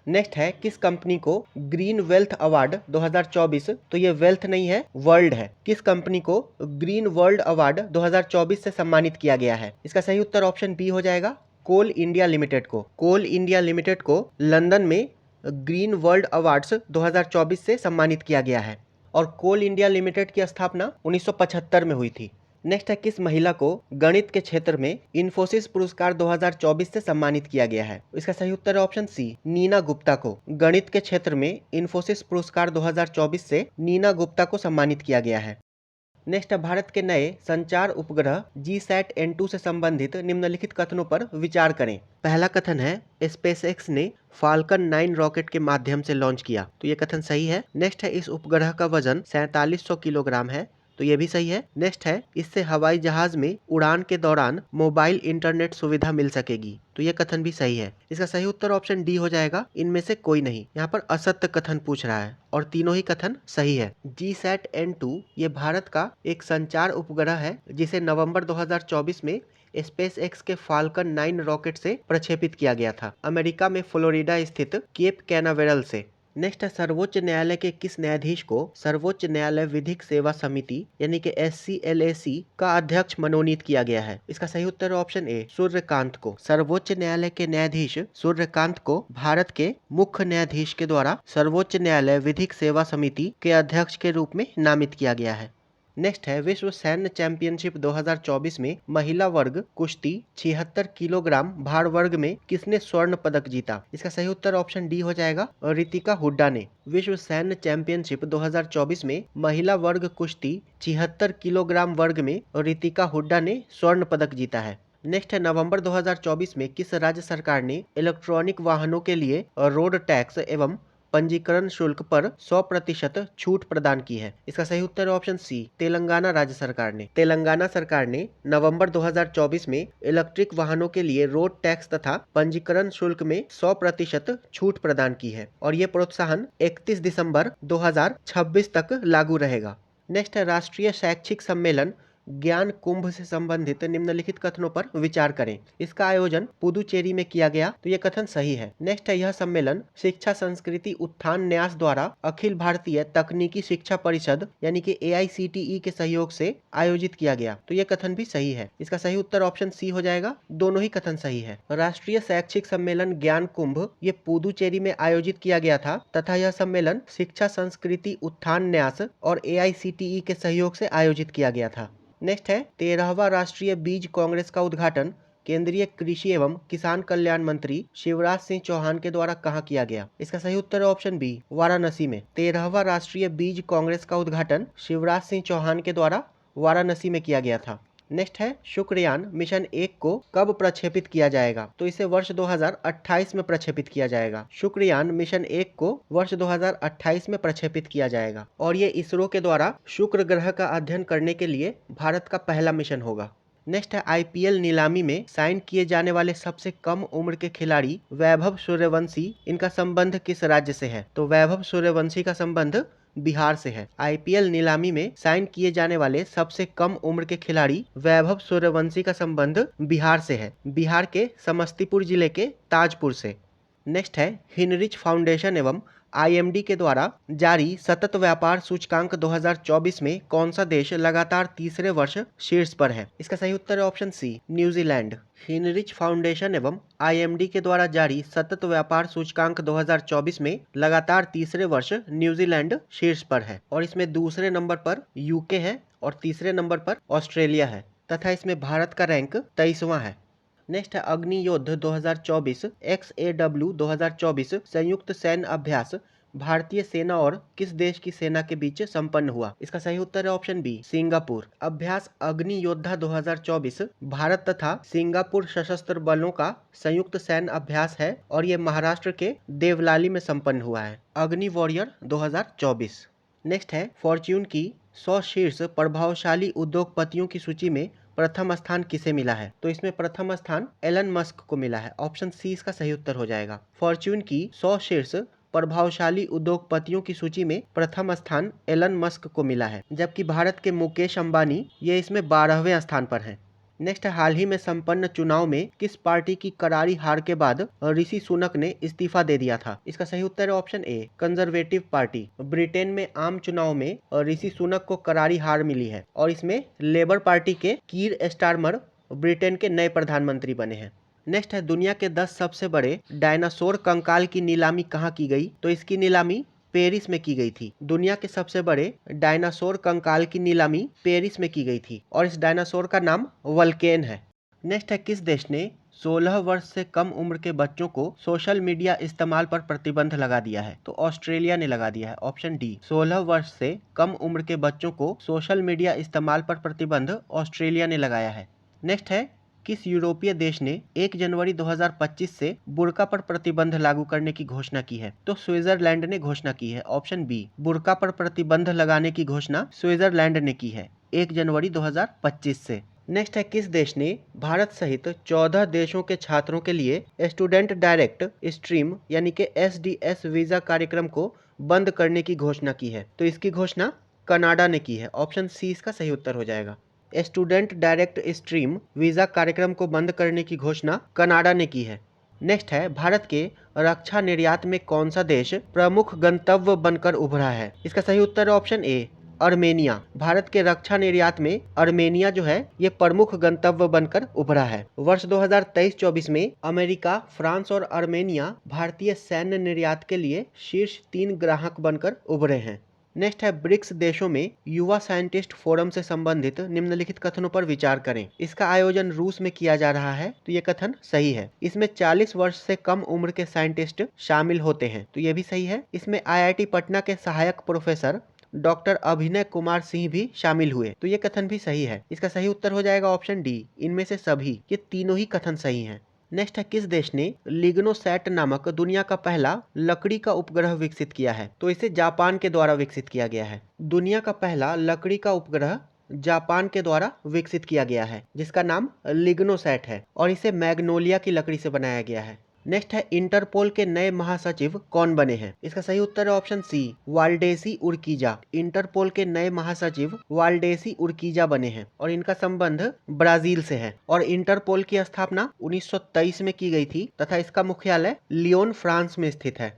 नेक्स्ट है किस कंपनी को ग्रीन वेल्थ अवार्ड 2024, तो ये वेल्थ नहीं है वर्ल्ड है, किस कंपनी को ग्रीन वर्ल्ड अवार्ड 2024 से सम्मानित किया गया है। इसका सही उत्तर ऑप्शन बी हो जाएगा, कोल इंडिया लिमिटेड को। कोल इंडिया लिमिटेड को लंदन में ग्रीन वर्ल्ड अवार्ड्स 2024 से सम्मानित किया गया है और कोल इंडिया लिमिटेड की स्थापना 1975 में हुई थी। नेक्स्ट है किस महिला को गणित के क्षेत्र में इन्फोसिस पुरस्कार 2024 से सम्मानित किया गया है। इसका सही उत्तर है ऑप्शन सी, नीना गुप्ता को। गणित के क्षेत्र में इन्फोसिस पुरस्कार 2024 से नीना गुप्ता को सम्मानित किया गया है। नेक्स्ट है भारत के नए संचार उपग्रह GSAT-N2 से संबंधित निम्नलिखित कथनों पर विचार करें। पहला कथन है SpaceX ने फाल्कन 9 रॉकेट के माध्यम से लॉन्च किया, तो ये कथन सही है। नेक्स्ट है इस उपग्रह का वजन 4700 किलोग्राम है, तो ये भी सही है। नेक्स्ट है इससे हवाई जहाज में उड़ान के दौरान मोबाइल इंटरनेट सुविधा मिल सकेगी, तो ये कथन भी सही है। इसका सही उत्तर ऑप्शन डी हो जाएगा, इनमें से कोई नहीं। यहाँ पर असत्य कथन पूछ रहा है और तीनों ही कथन सही है। GSAT-N2 ये भारत का एक संचार उपग्रह है जिसे नवंबर 2024 में SpaceX के फाल्कन 9 रॉकेट से प्रक्षेपित किया गया था, अमेरिका में फ्लोरिडा स्थित केप कैनावेरल से। नेक्स्ट है सर्वोच्च न्यायालय के किस न्यायाधीश को सर्वोच्च न्यायालय विधिक सेवा समिति यानी कि SCLAC का अध्यक्ष मनोनीत किया गया है? इसका सही उत्तर ऑप्शन ए सूर्यकांत को। सर्वोच्च न्यायालय के न्यायाधीश सूर्यकांत को भारत के मुख्य न्यायाधीश के द्वारा सर्वोच्च न्यायालय विधिक सेवा समिति के अध्यक्ष के रूप में नामित किया गया है। नेक्स्ट है विश्व सैन्य चैंपियनशिप 2024 में महिला वर्ग कुश्ती 76 किलोग्राम भार वर्ग में किसने स्वर्ण पदक जीता? इसका सही उत्तर ऑप्शन डी हो जाएगा रितिका हुड्डा ने। विश्व सैन्य चैंपियनशिप 2024 में महिला वर्ग कुश्ती 76 किलोग्राम वर्ग में रितिका हुड्डा ने स्वर्ण पदक जीता है। नेक्स्ट है नवंबर 2024 में किस राज्य सरकार ने इलेक्ट्रॉनिक वाहनों के लिए रोड टैक्स एवं पंजीकरण शुल्क पर 100% छूट प्रदान की है? इसका सही उत्तर ऑप्शन सी तेलंगाना राज्य सरकार ने। तेलंगाना सरकार ने नवंबर 2024 में इलेक्ट्रिक वाहनों के लिए रोड टैक्स तथा पंजीकरण शुल्क में 100% छूट प्रदान की है और ये प्रोत्साहन 31 दिसंबर 2026 तक लागू रहेगा। नेक्स्ट है राष्ट्रीय शैक्षिक सम्मेलन ज्ञान कुंभ से संबंधित निम्नलिखित कथनों पर विचार करें। इसका आयोजन पुदुचेरी में किया गया, तो यह कथन सही है। नेक्स्ट है यह सम्मेलन शिक्षा संस्कृति उत्थान न्यास द्वारा अखिल भारतीय तकनीकी शिक्षा परिषद यानी कि AICTE के सहयोग से आयोजित किया गया, तो यह कथन भी सही है। इसका सही उत्तर ऑप्शन सी हो जाएगा। दोनों ही कथन सही है। राष्ट्रीय शैक्षिक सम्मेलन ज्ञान कुंभ ये पुदुचेरी में आयोजित किया गया था तथा यह सम्मेलन शिक्षा संस्कृति उत्थान न्यास और AICTE के सहयोग से आयोजित किया गया था। नेक्स्ट है 13वां राष्ट्रीय बीज कांग्रेस का उद्घाटन केंद्रीय कृषि एवं किसान कल्याण मंत्री शिवराज सिंह चौहान के द्वारा कहाँ किया गया? इसका सही उत्तर है ऑप्शन बी वाराणसी में। 13वां राष्ट्रीय बीज कांग्रेस का उद्घाटन शिवराज सिंह चौहान के द्वारा वाराणसी में किया गया था। नेक्स्ट है शुक्रयान मिशन 1 को कब प्रक्षेपित किया जाएगा? तो इसे वर्ष 2028 में प्रक्षेपित किया जाएगा। शुक्रयान मिशन 1 को वर्ष 2028 में प्रक्षेपित किया जाएगा और ये इसरो के द्वारा शुक्र ग्रह का अध्ययन करने के लिए भारत का पहला मिशन होगा। नेक्स्ट है IPL नीलामी में साइन किए जाने वाले सबसे कम उम्र के खिलाड़ी वैभव सूर्यवंशी, इनका संबंध किस राज्य से है? तो वैभव सूर्यवंशी का संबंध बिहार से है। IPL नीलामी में साइन किए जाने वाले सबसे कम उम्र के खिलाड़ी वैभव सूर्यवंशी का संबंध बिहार से है, बिहार के समस्तीपुर जिले के ताजपुर से। नेक्स्ट है हिनरिच फाउंडेशन एवं IMD के द्वारा जारी सतत व्यापार सूचकांक 2024 में कौन सा देश लगातार तीसरे वर्ष शीर्ष पर है? इसका सही उत्तर है ऑप्शन सी न्यूजीलैंड। हिनरिच फाउंडेशन एवं IMD के द्वारा जारी सतत व्यापार सूचकांक 2024 में लगातार तीसरे वर्ष न्यूजीलैंड शीर्ष पर है और इसमें दूसरे नंबर पर UK है और तीसरे नंबर पर ऑस्ट्रेलिया है तथा इसमें भारत का रैंक 23वां है। नेक्स्ट है अग्नियोद्ध 2024 XAW 2024 संयुक्त सैन्य अभ्यास भारतीय सेना और किस देश की सेना के बीच संपन्न हुआ? इसका सही उत्तर है ऑप्शन बी सिंगापुर। अभ्यास अग्नि योद्धा 2024 भारत तथा सिंगापुर सशस्त्र बलों का संयुक्त सैन्य अभ्यास है और ये महाराष्ट्र के देवलाली में संपन्न हुआ है। अग्नि वॉरियर 2024। नेक्स्ट है फॉर्च्यून की 100 शीर्ष प्रभावशाली उद्योगपतियों की सूची में प्रथम स्थान किसे मिला है? तो इसमें प्रथम स्थान एलन मस्क को मिला है। ऑप्शन सी इसका सही उत्तर हो जाएगा। फॉर्च्यून की 100 शीर्ष प्रभावशाली उद्योगपतियों की सूची में प्रथम स्थान एलन मस्क को मिला है, जबकि भारत के मुकेश अंबानी ये इसमें 12वें स्थान पर हैं। नेक्स्ट हाल ही में संपन्न चुनाव में किस पार्टी की करारी हार के बाद ऋषि सुनक ने इस्तीफा दे दिया था? इसका सही उत्तर है option A conservative party. Britain में आम चुनाव में ऋषि सुनक को करारी हार मिली है और इसमें लेबर पार्टी के कीर स्टारमर ब्रिटेन के नए प्रधानमंत्री बने हैं। नेक्स्ट है दुनिया के 10 सबसे बड़े डायनासोर कंकाल की नीलामी कहाँ की गई? तो इसकी नीलामी पेरिस में की गई थी। दुनिया के सबसे बड़े डायनासोर कंकाल की नीलामी पेरिस में की गई थी और इस डायनासोर का नाम वल्केन है। नेक्स्ट है किस देश ने 16 वर्ष से कम उम्र के बच्चों को सोशल मीडिया इस्तेमाल पर प्रतिबंध लगा दिया है? तो ऑस्ट्रेलिया ने लगा दिया है। ऑप्शन डी 16 वर्ष से कम उम्र के बच्चों को सोशल मीडिया इस्तेमाल पर प्रतिबंध ऑस्ट्रेलिया ने लगाया है। नेक्स्ट है किस यूरोपीय देश ने 1 जनवरी 2025 से बुर्का पर प्रतिबंध लागू करने की घोषणा की है? तो स्विट्जरलैंड ने घोषणा की है। ऑप्शन बी बुर्का पर प्रतिबंध लगाने की घोषणा स्विट्जरलैंड ने की है 1 जनवरी 2025 से। नेक्स्ट है किस देश ने भारत सहित 14 देशों के छात्रों के लिए स्टूडेंट डायरेक्ट स्ट्रीम यानी कि SDS वीजा कार्यक्रम को बंद करने की घोषणा की है? तो इसकी घोषणा कनाडा ने की है। ऑप्शन सी इसका सही उत्तर हो जाएगा। स्टूडेंट डायरेक्ट स्ट्रीम वीजा कार्यक्रम को बंद करने की घोषणा कनाडा ने की है। नेक्स्ट है, भारत के रक्षा निर्यात में कौन सा देश प्रमुख गंतव्य बनकर उभरा है? इसका सही उत्तर है ऑप्शन ए, अर्मेनिया। भारत के रक्षा निर्यात में अर्मेनिया जो है ये प्रमुख गंतव्य बनकर उभरा है। वर्ष 2023-24 में अमेरिका, फ्रांस और अर्मेनिया भारतीय सैन्य निर्यात के लिए शीर्ष 3 ग्राहक बनकर उभरे हैं। नेक्स्ट है, ब्रिक्स देशों में युवा साइंटिस्ट फोरम से संबंधित निम्नलिखित कथनों पर विचार करें। इसका आयोजन रूस में किया जा रहा है, तो ये कथन सही है। इसमें 40 वर्ष से कम उम्र के साइंटिस्ट शामिल होते हैं, तो ये भी सही है। इसमें IIT पटना के सहायक प्रोफेसर डॉक्टर अभिनय कुमार सिंह भी शामिल हुए, तो ये कथन भी सही है। इसका सही उत्तर हो जाएगा ऑप्शन डी, इनमें से सभी। ये तीनों ही कथन सही हैं। नेक्स्ट है, किस देश ने लिग्नोसैट नामक दुनिया का पहला लकड़ी का उपग्रह विकसित किया है? तो इसे जापान के द्वारा विकसित किया गया है। दुनिया का पहला लकड़ी का उपग्रह जापान के द्वारा विकसित किया गया है, जिसका नाम लिग्नोसैट है और इसे मैग्नोलिया की लकड़ी से बनाया गया है। नेक्स्ट है, इंटरपोल के नए महासचिव कौन बने हैं? इसका सही उत्तर है ऑप्शन सी, वाल्डेसी उर्कीजा। इंटरपोल के नए महासचिव वाल्डेसी उर्कीजा बने हैं और इनका संबंध ब्राजील से है और इंटरपोल की स्थापना 1923 में की गई थी तथा इसका मुख्यालय लियोन, फ्रांस में स्थित है।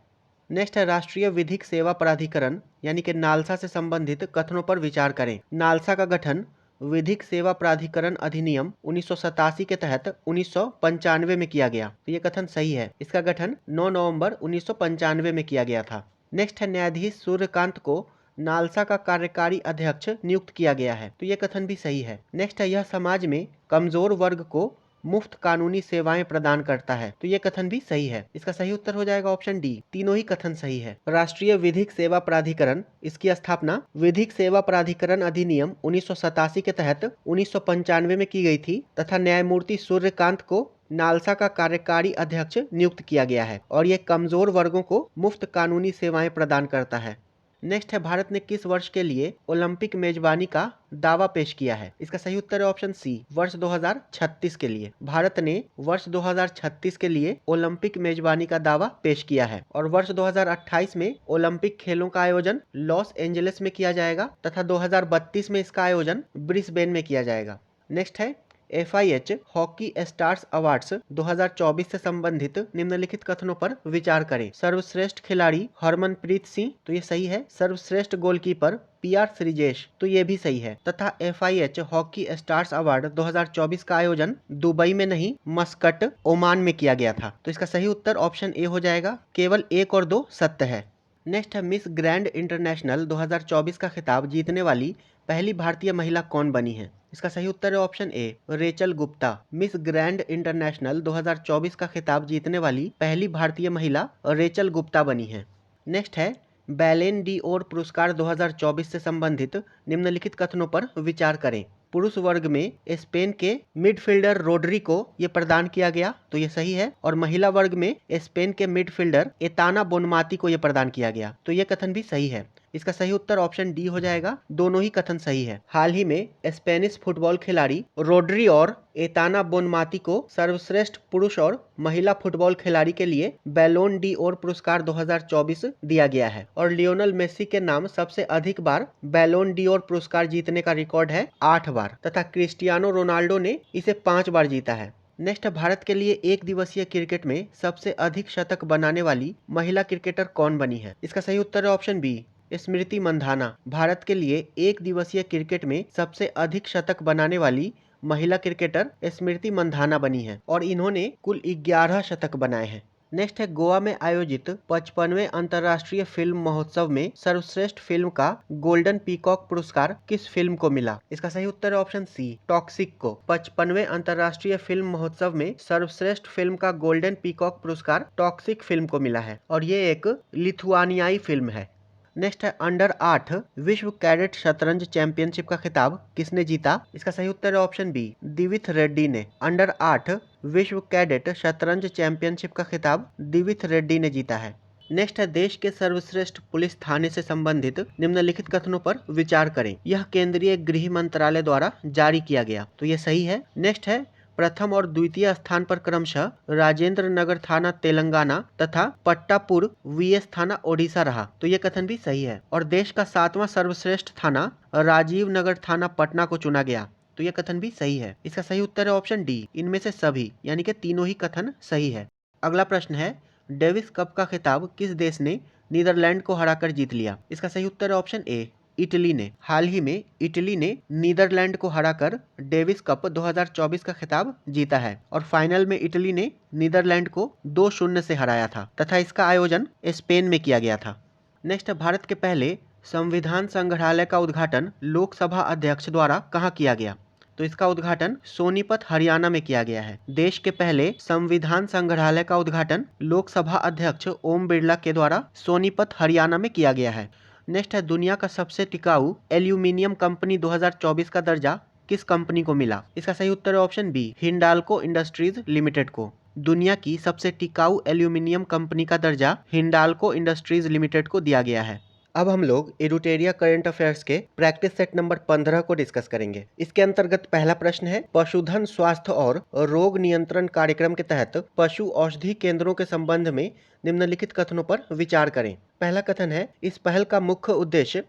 नेक्स्ट है, राष्ट्रीय विधिक सेवा प्राधिकरण यानी कि नालसा से संबंधित कथनों पर विचार करें। नालसा का गठन विधिक सेवा प्राधिकरण अधिनियम 1987 के तहत 1995 में किया गया, तो ये कथन सही है। इसका गठन 9 नवंबर 1995 में किया गया था। नेक्स्ट है, न्यायाधीश सूर्यकांत को नालसा का कार्यकारी अध्यक्ष नियुक्त किया गया है, तो ये कथन भी सही है। नेक्स्ट है, यह समाज में कमजोर वर्ग को मुफ्त कानूनी सेवाएं प्रदान करता है, तो ये कथन भी सही है। इसका सही उत्तर हो जाएगा ऑप्शन डी, तीनों ही कथन सही है। राष्ट्रीय विधिक सेवा प्राधिकरण, इसकी स्थापना विधिक सेवा प्राधिकरण अधिनियम 1987 के तहत 1995 में की गई थी तथा न्यायमूर्ति सूर्यकांत को नालसा का कार्यकारी अध्यक्ष नियुक्त किया गया है और ये कमजोर वर्गों को मुफ्त कानूनी सेवाएं प्रदान करता है। नेक्स्ट है, भारत ने किस वर्ष के लिए ओलंपिक मेजबानी का दावा पेश किया है? इसका सही उत्तर है ऑप्शन सी, वर्ष 2036 के लिए। भारत ने वर्ष 2036 के लिए ओलंपिक मेजबानी का दावा पेश किया है और वर्ष 2028 में ओलंपिक खेलों का आयोजन लॉस एंजलिस में किया जाएगा तथा 2032 में इसका आयोजन ब्रिस्बेन में किया जाएगा। नेक्स्ट है, FIH हॉकी स्टार्स अवार्ड्स 2024 से संबंधित निम्नलिखित कथनों पर विचार करें। सर्वश्रेष्ठ खिलाड़ी हरमनप्रीत सिंह, तो ये सही है। सर्वश्रेष्ठ गोलकीपर PR श्रीजेश, तो ये भी सही है तथा FIH हॉकी स्टार्स अवार्ड 2024 का आयोजन दुबई में नहीं मस्कट, ओमान में किया गया था, तो इसका सही उत्तर ऑप्शन ए हो जाएगा। केवल 1 और 2 सत्य है। नेक्स्ट है, मिस ग्रैंड इंटरनेशनल 2024 का खिताब जीतने वाली पहली भारतीय महिला कौन बनी है? इसका सही उत्तर है option A, Rachel Gupta. Miss grand international 2024 का खिताब जीतने वाली पहली भारतीय महिला रेचल गुप्ता बनी है। नेक्स्ट है, बैलेन डी ओर पुरस्कार 2024 से संबंधित निम्नलिखित कथनों पर विचार करें। पुरुष वर्ग में स्पेन के मिडफील्डर रोड्री को ये प्रदान किया गया, तो ये सही है और महिला वर्ग में स्पेन के मिडफील्डर एताना बोनमाती को ये प्रदान किया गया, तो ये कथन भी सही है। इसका सही उत्तर ऑप्शन डी हो जाएगा, दोनों ही कथन सही है। हाल ही में स्पेनिश फुटबॉल खिलाड़ी रोड्री और एताना बोनमाती को सर्वश्रेष्ठ पुरुष और महिला फुटबॉल खिलाड़ी के लिए बैलोन डी ओर पुरस्कार 2024 दिया गया है और लियोनल मेसी के नाम सबसे अधिक बार बैलोन डी ओर पुरस्कार जीतने का रिकॉर्ड है 8 बार तथा क्रिस्टियानो रोनाल्डो ने इसे 5 बार जीता है। नेक्स्ट, भारत के लिए एक दिवसीय क्रिकेट में सबसे अधिक शतक बनाने वाली महिला क्रिकेटर कौन बनी है? इसका सही उत्तर है ऑप्शन बी, स्मृति मंधाना। भारत के लिए एक दिवसीय क्रिकेट में सबसे अधिक शतक बनाने वाली महिला क्रिकेटर स्मृति मंधाना बनी है और इन्होंने कुल 11 शतक बनाए हैं। नेक्स्ट है, गोवा में आयोजित 55वें अंतर्राष्ट्रीय फिल्म महोत्सव में सर्वश्रेष्ठ फिल्म का गोल्डन पीकॉक पुरस्कार किस फिल्म को मिला? इसका सही उत्तर है ऑप्शन सी, टॉक्सिक को। 55वें अंतर्राष्ट्रीय फिल्म महोत्सव में सर्वश्रेष्ठ फिल्म का गोल्डन पीकॉक पुरस्कार टॉक्सिक फिल्म को मिला है और ये एक लिथुआनियाई फिल्म है। नेक्स्ट है, अंडर 8 विश्व कैडेट शतरंज चैंपियनशिप का खिताब किसने जीता? इसका सही उत्तर है ऑप्शन बी, दिविथ रेड्डी ने। अंडर 8 विश्व कैडेट शतरंज चैंपियनशिप का खिताब दिविथ रेड्डी ने जीता है। नेक्स्ट है, देश के सर्वश्रेष्ठ पुलिस थाने से संबंधित निम्नलिखित कथनों पर विचार करें। यह केंद्रीय गृह मंत्रालय द्वारा जारी किया गया, तो ये सही है। नेक्स्ट है, प्रथम और द्वितीय स्थान पर क्रमशः राजेंद्र नगर थाना तेलंगाना तथा पट्टापुर VS थाना ओडिशा रहा, तो ये कथन भी सही है और देश का 7वां सर्वश्रेष्ठ थाना राजीव नगर थाना पटना को चुना गया, तो ये कथन भी सही है। इसका सही उत्तर है ऑप्शन डी, इनमें से सभी यानी कि तीनों ही कथन सही है। अगला प्रश्न है, डेविस कप का खिताब किस देश ने नीदरलैंड को हराकर जीत लिया? इसका सही उत्तर है ऑप्शन ए, इटली ने। हाल ही में इटली ने नीदरलैंड को हराकर डेविस कप 2024 का खिताब जीता है और फाइनल में इटली ने नीदरलैंड को 2-0 से हराया था तथा इसका आयोजन स्पेन में किया गया था। नेक्स्ट है, भारत के पहले संविधान संग्रहालय का उद्घाटन लोकसभा अध्यक्ष द्वारा कहाँ किया गया? तो इसका उद्घाटन सोनीपत हरियाणा में किया गया है। देश के पहले संविधान संग्रहालय का उद्घाटन लोकसभा अध्यक्ष ओम बिरला के द्वारा सोनीपत हरियाणा में किया गया है। नेक्स्ट है, दुनिया का सबसे टिकाऊ एल्यूमिनियम कंपनी 2024 का दर्जा किस कंपनी को मिला? इसका सही उत्तर है option B, Hindalco industries limited को। दुनिया की सबसे टिकाऊ एल्यूमिनियम कंपनी का दर्जा हिंडाल्को इंडस्ट्रीज लिमिटेड को दिया गया है। अब हम लोग एडुटेरिया करंट अफेयर्स के प्रैक्टिस सेट नंबर 15 को डिस्कस करेंगे। इसके अंतर्गत पहला प्रश्न है, पशुधन स्वास्थ्य और रोग नियंत्रण कार्यक्रम के तहत पशु औषधि केंद्रों के संबंध में निम्नलिखित कथनों पर विचार करें। पहला कथन है, इस पहल का मुख्य उद्देश्य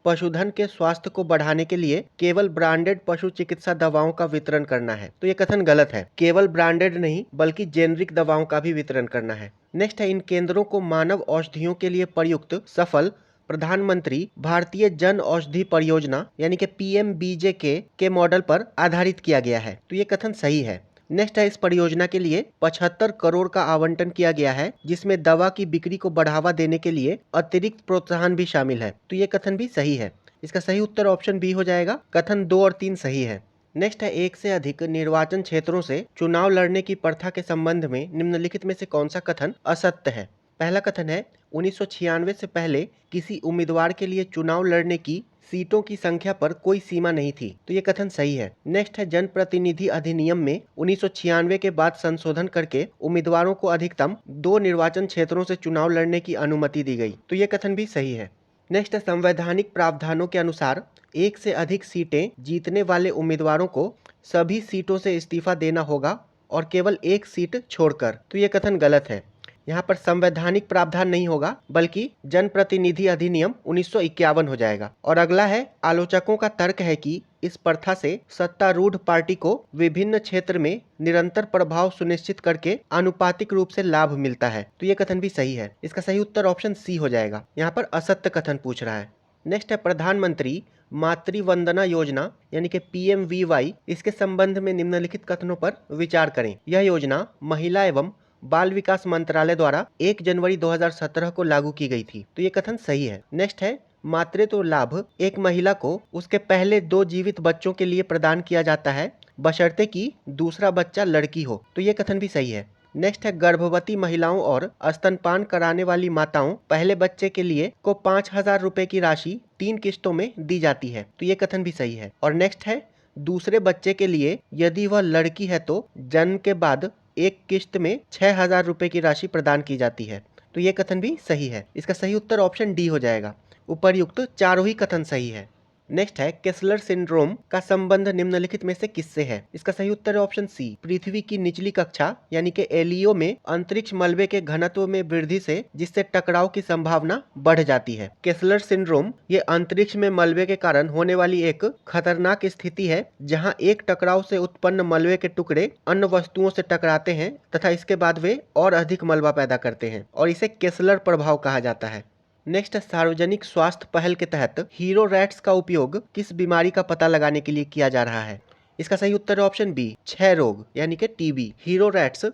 पशुधन के स्वास्थ्य को बढ़ाने के लिए केवल ब्रांडेड पशु चिकित्सा दवाओं का वितरण करना है। तो ये कथन गलत है। केवल ब्रांडेड नहीं बल्कि जेनरिक दवाओं का भी वितरण करना है। नेक्स्ट है, इन केंद्रों को मानव औषधियों के लिए प्रयुक्त सफल प्रधानमंत्री भारतीय जन औषधि परियोजना यानी कि PMBJ के मॉडल पर आधारित किया गया है। तो ये कथन सही है। नेक्स्ट है, इस परियोजना के लिए 75 करोड़ का आवंटन किया गया है, जिसमें दवा की बिक्री को बढ़ावा देने के लिए अतिरिक्त प्रोत्साहन भी शामिल है। तो ये कथन भी सही है। इसका सही उत्तर ऑप्शन बी हो जाएगा। कथन 2 और 3 सही है। नेक्स्ट है, एक से अधिक निर्वाचन क्षेत्रों से चुनाव लड़ने की प्रथा के संबंध में निम्नलिखित में से कौन सा कथन असत्य है? पहला कथन है, 1996 से पहले किसी उम्मीदवार के लिए चुनाव लड़ने की सीटों की संख्या पर कोई सीमा नहीं थी। तो ये कथन सही है। नेक्स्ट है, जनप्रतिनिधि अधिनियम में 1996 के बाद संशोधन करके उम्मीदवारों को अधिकतम 2 निर्वाचन क्षेत्रों से चुनाव लड़ने की अनुमति दी गई। तो ये कथन भी सही है। नेक्स्ट है, संवैधानिक प्रावधानों के अनुसार एक से अधिक सीटें जीतने वाले उम्मीदवारों को सभी सीटों से इस्तीफा देना होगा और केवल एक सीट छोड़कर। तो ये कथन गलत है। यहाँ पर संवैधानिक प्रावधान नहीं होगा बल्कि जनप्रतिनिधि अधिनियम 1951 हो जाएगा। और अगला है, आलोचकों का तर्क है कि इस प्रथा से सत्तारूढ़ पार्टी को विभिन्न क्षेत्र में निरंतर प्रभाव सुनिश्चित करके आनुपातिक रूप से लाभ मिलता है। तो ये कथन भी सही है। इसका सही उत्तर ऑप्शन सी हो जाएगा। यहाँ पर असत्य कथन पूछ रहा है। नेक्स्ट है, प्रधानमंत्री मातृ वंदना योजना यानी कि PMVY, इसके संबंध में निम्नलिखित कथनों पर विचार करें। यह योजना महिला एवं बाल विकास मंत्रालय द्वारा 1 जनवरी 2017 को लागू की गई थी। तो ये कथन सही है। नेक्स्ट है, मातृत्व लाभ एक महिला को उसके पहले 2 जीवित बच्चों के लिए प्रदान किया जाता है बशर्ते कि दूसरा बच्चा लड़की हो। तो ये कथन भी सही है। नेक्स्ट है, गर्भवती महिलाओं और स्तनपान कराने वाली माताओं पहले बच्चे के लिए को 5,000 रुपए की राशि 3 किस्तों में दी जाती है। तो ये कथन भी सही है। और नेक्स्ट है, दूसरे बच्चे के लिए यदि वह लड़की है तो जन्म के बाद एक किस्त में 6,000 रुपए की राशि प्रदान की जाती है। तो ये कथन भी सही है। इसका सही उत्तर ऑप्शन डी हो जाएगा। उपर्युक्त चारों ही कथन सही है। नेक्स्ट है, केसलर सिंड्रोम का संबंध निम्नलिखित में से किससे है? इसका सही उत्तर है ऑप्शन सी, पृथ्वी की निचली कक्षा यानी कि LEO में अंतरिक्ष मलबे के घनत्व में वृद्धि से, जिससे टकराव की संभावना बढ़ जाती है। केसलर सिंड्रोम ये अंतरिक्ष में मलबे के कारण होने वाली एक खतरनाक स्थिति है जहाँ एक टकराव से उत्पन्न मलबे के टुकड़े अन्य वस्तुओं से टकराते हैं तथा इसके बाद वे और अधिक मलबा पैदा करते हैं और इसे केसलर प्रभाव कहा जाता है। नेक्स्ट, सार्वजनिक स्वास्थ्य पहल के तहत हीरो रैट्स का उपयोग किस बीमारी का पता लगाने के लिए किया जा रहा है? इसका सही उत्तर है ऑप्शन बी, क्षय रोग यानी कि TB। हीरो रैट्स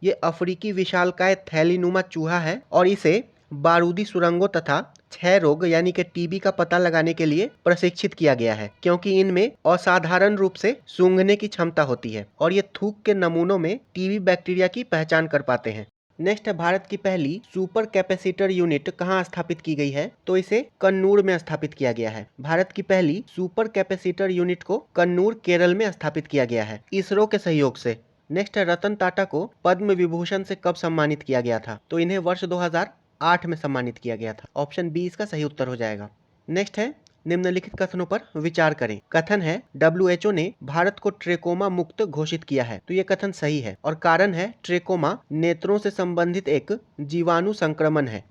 ये अफ्रीकी विशालकाय थैलीनुमा चूहा है और इसे बारूदी सुरंगों तथा क्षय रोग यानी कि TB का पता लगाने के लिए प्रशिक्षित किया गया है, क्योंकि इनमें असाधारण रूप से सूंघने की क्षमता होती है और ये थूक के नमूनों में TB बैक्टीरिया की पहचान कर पाते हैं। नेक्स्ट है, भारत की पहली सुपर कैपेसिटर यूनिट कहाँ स्थापित की गई है? तो इसे कन्नूर में स्थापित किया गया है। भारत की पहली सुपर कैपेसिटर यूनिट को कन्नूर केरल में स्थापित किया गया है इसरो के सहयोग से। नेक्स्ट है, रतन टाटा को पद्म विभूषण से कब सम्मानित किया गया था? तो इन्हें वर्ष 2008 में सम्मानित किया गया था। ऑप्शन बी इसका सही उत्तर हो जाएगा। नेक्स्ट है, निम्नलिखित कथनों पर विचार करें। कथन है, WHO ने भारत को ट्रेकोमा मुक्त घोषित किया है। तो ये कथन सही है और कारण है, ट्रेकोमा नेत्रों से संबंधित एक जीवाणु संक्रमण है।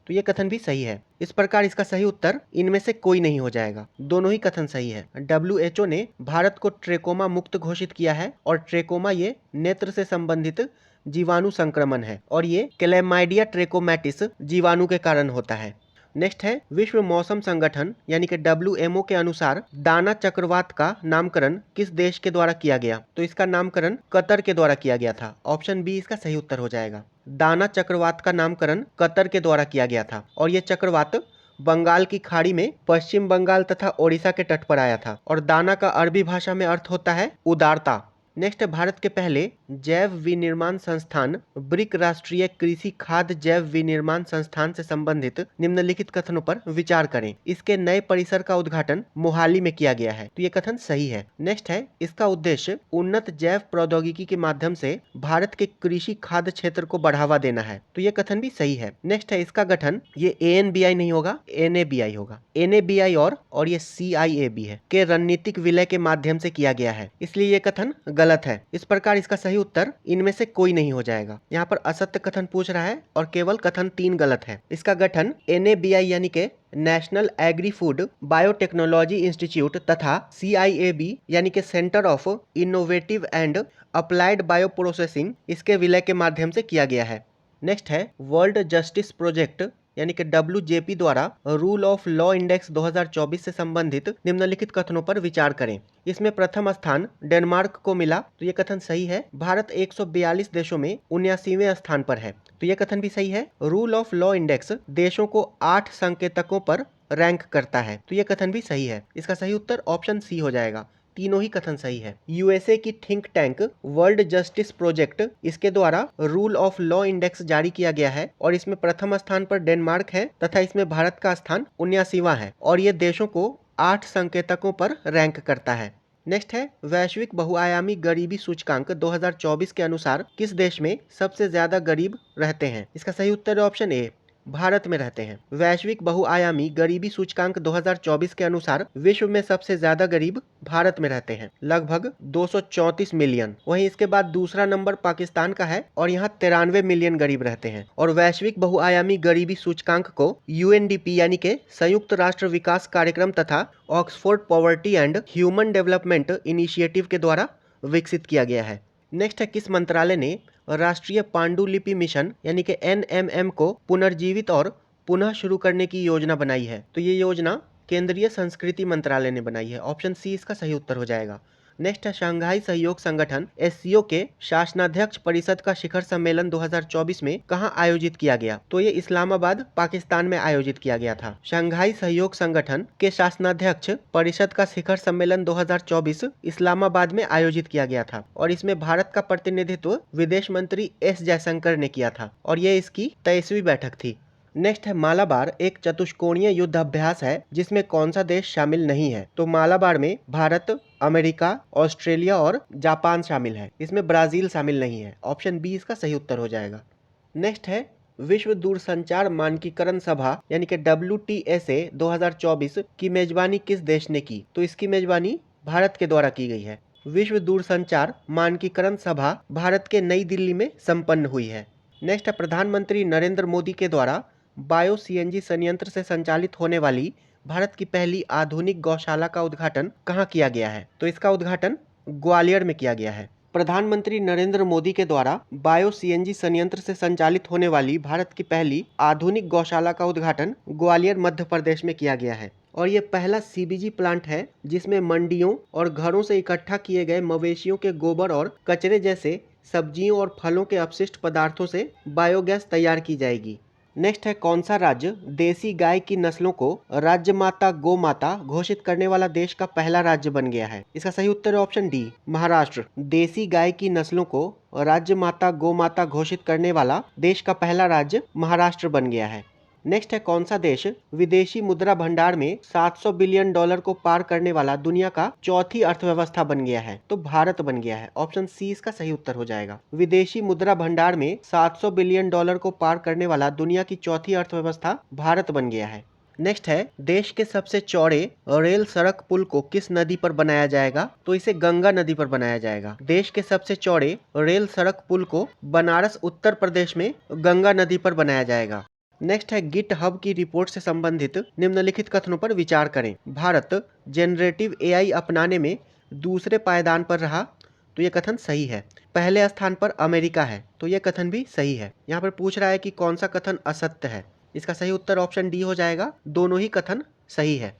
तो ये कथन भी सही है। इस प्रकार इसका सही उत्तर इनमें से कोई नहीं हो जाएगा। दोनों ही कथन सही है। WHO ने भारत को ट्रेकोमा मुक्त घोषित किया है और ट्रेकोमा ये नेत्र से संबंधित जीवाणु संक्रमण है और ये क्लैमाइडिया ट्रेकोमैटिस जीवाणु के कारण होता है। नेक्स्ट है विश्व मौसम संगठन यानी कि WMO के अनुसार दाना चक्रवात का नामकरण किस देश के द्वारा किया गया? तो इसका नामकरण कतर के द्वारा किया गया था। ऑप्शन बी इसका सही उत्तर हो जाएगा। दाना चक्रवात का नामकरण कतर के द्वारा किया गया था और यह चक्रवात बंगाल की खाड़ी में पश्चिम बंगाल तथा ओडिशा के तट पर आया था और दाना का अरबी भाषा में अर्थ होता है उदारता। नेक्स्ट है भारत के पहले जैव विनिर्माण संस्थान ब्रिक राष्ट्रीय कृषि खाद्य जैव विनिर्माण संस्थान से संबंधित निम्नलिखित कथनों पर विचार करें। इसके नए परिसर का उद्घाटन मोहाली में किया गया है, तो ये कथन सही है। नेक्स्ट है इसका उद्देश्य उन्नत जैव प्रौद्योगिकी के माध्यम से भारत के कृषि खाद्य क्षेत्र को बढ़ावा देना है, तो ये कथन भी सही है। नेक्स्ट है इसका गठन ये ANBI नहीं होगा, NABI होगा। NABI और ये CIAB है के रणनीतिक विलय के माध्यम से किया गया है, इसलिए ये कथन गलत है। इस प्रकार इसका सही उत्तर इनमें से कोई नहीं हो जाएगा। यहाँ पर असत्य कथन पूछ रहा है और केवल कथन 3 गलत है। इसका गठन NABI यानी के national agri food biotechnology institute तथा CIAB यानी के centre of innovative and applied bio processing इसके विलय के माध्यम से किया गया है। नेक्स्ट है वर्ल्ड जस्टिस प्रोजेक्ट यानी कि WJP द्वारा रूल ऑफ लॉ इंडेक्स 2024 से संबंधित निम्नलिखित कथनों पर विचार करें। इसमें प्रथम स्थान डेनमार्क को मिला, तो ये कथन सही है। भारत 142 देशों में 79वें स्थान पर है, तो ये कथन भी सही है। रूल ऑफ लॉ इंडेक्स देशों को 8 संकेतकों पर रैंक करता है, तो ये कथन भी सही है। इसका सही उत्तर ऑप्शन सी हो जाएगा। तीनों ही कथन सही है। USA की think tank world justice project इसके द्वारा रूल ऑफ लॉ इंडेक्स जारी किया गया है और इसमें प्रथम स्थान पर डेनमार्क है तथा इसमें भारत का स्थान 79वां है और ये देशों को 8 संकेतकों पर रैंक करता है। नेक्स्ट है वैश्विक बहुआयामी गरीबी सूचकांक 2024 के अनुसार किस देश में सबसे ज्यादा गरीब रहते हैं? इसका सही उत्तर ऑप्शन ए, भारत में रहते हैं। वैश्विक बहुआयामी गरीबी सूचकांक 2024 के अनुसार विश्व में सबसे ज्यादा गरीब भारत में रहते हैं, लगभग 234 मिलियन। वहीं इसके बाद दूसरा नंबर पाकिस्तान का है और यहाँ 93 मिलियन गरीब रहते हैं। और वैश्विक बहुआयामी गरीबी सूचकांक को UNDP यानी के संयुक्त राष्ट्र विकास कार्यक्रम तथा Oxford poverty and human development initiative के द्वारा विकसित किया गया है। नेक्स्ट है किस मंत्रालय ने राष्ट्रीय पांडुलिपि मिशन यानी कि NMM को पुनर्जीवित और पुनः शुरू करने की योजना बनाई है? तो ये योजना केंद्रीय संस्कृति मंत्रालय ने बनाई है। ऑप्शन सी इसका सही उत्तर हो जाएगा। नेक्स्ट है शंघाई सहयोग संगठन SCO के शासनाध्यक्ष परिषद का शिखर सम्मेलन 2024 में कहां आयोजित किया गया? तो ये इस्लामाबाद पाकिस्तान में आयोजित किया गया था। शंघाई सहयोग संगठन के शासनाध्यक्ष परिषद का शिखर सम्मेलन 2024 इस्लामाबाद में आयोजित किया गया था और इसमें भारत का प्रतिनिधित्व विदेश मंत्री S जयशंकर ने किया था और ये इसकी 23वीं बैठक थी। नेक्स्ट है मालाबार एक चतुष्कोणीय युद्ध अभ्यास है जिसमें कौन सा देश शामिल नहीं है? तो मालाबार में भारत, अमेरिका, ऑस्ट्रेलिया और जापान शामिल है, इसमें ब्राजील शामिल नहीं है। ऑप्शन बी इसका सही उत्तर हो जाएगा। नेक्स्ट है विश्व दूरसंचार मानकीकरण सभा यानी कि WTSA 2024 की मेजबानी किस देश ने की? तो इसकी मेजबानी भारत के द्वारा की गई है। विश्व दूरसंचार मानकीकरण सभा भारत के नई दिल्ली में संपन्न हुई है। नेक्स्ट है प्रधानमंत्री नरेंद्र मोदी के द्वारा बायो CNG संयंत्र से संचालित होने वाली भारत की पहली आधुनिक गौशाला का उद्घाटन कहाँ किया गया है? तो इसका उद्घाटन ग्वालियर में किया गया है। प्रधानमंत्री नरेंद्र मोदी के द्वारा बायो CNG संयंत्र से संचालित होने वाली भारत की पहली आधुनिक गौशाला का उद्घाटन ग्वालियर मध्य प्रदेश में किया गया है और ये पहला CBG प्लांट है जिसमें मंडियों और घरों से इकट्ठा किए गए मवेशियों के गोबर और कचरे जैसे सब्जियों और फलों के अपशिष्ट पदार्थों से बायोगैस तैयार की जाएगी। नेक्स्ट है कौन सा राज्य देसी गाय की नस्लों को राज्य माता गौ माता घोषित करने वाला देश का पहला राज्य बन गया है? इसका सही उत्तर है ऑप्शन डी, महाराष्ट्र। देसी गाय की नस्लों को राज्य माता गौ माता घोषित करने वाला देश का पहला राज्य महाराष्ट्र बन गया है। नेक्स्ट है कौन सा देश विदेशी मुद्रा भंडार में $700 बिलियन को पार करने वाला दुनिया का चौथी अर्थव्यवस्था बन गया है? तो भारत बन गया है। ऑप्शन सी इसका सही उत्तर हो जाएगा। विदेशी मुद्रा भंडार में $700 बिलियन को पार करने वाला दुनिया की चौथी अर्थव्यवस्था भारत बन गया है। नेक्स्ट है देश के सबसे चौड़े रेल सड़क पुल को किस नदी पर बनाया जाएगा? तो इसे गंगा नदी पर बनाया जाएगा। देश के सबसे चौड़े रेल सड़क पुल को बनारस उत्तर प्रदेश में गंगा नदी पर बनाया जाएगा। नेक्स्ट है GitHub की रिपोर्ट से संबंधित निम्नलिखित कथनों पर विचार करें। भारत जेनरेटिव AI अपनाने में दूसरे पायदान पर रहा, तो ये कथन सही है। पहले स्थान पर अमेरिका है, तो ये कथन भी सही है। यहाँ पर पूछ रहा है कि कौन सा कथन असत्य है। इसका सही उत्तर ऑप्शन डी हो जाएगा, दोनों ही कथन सही है।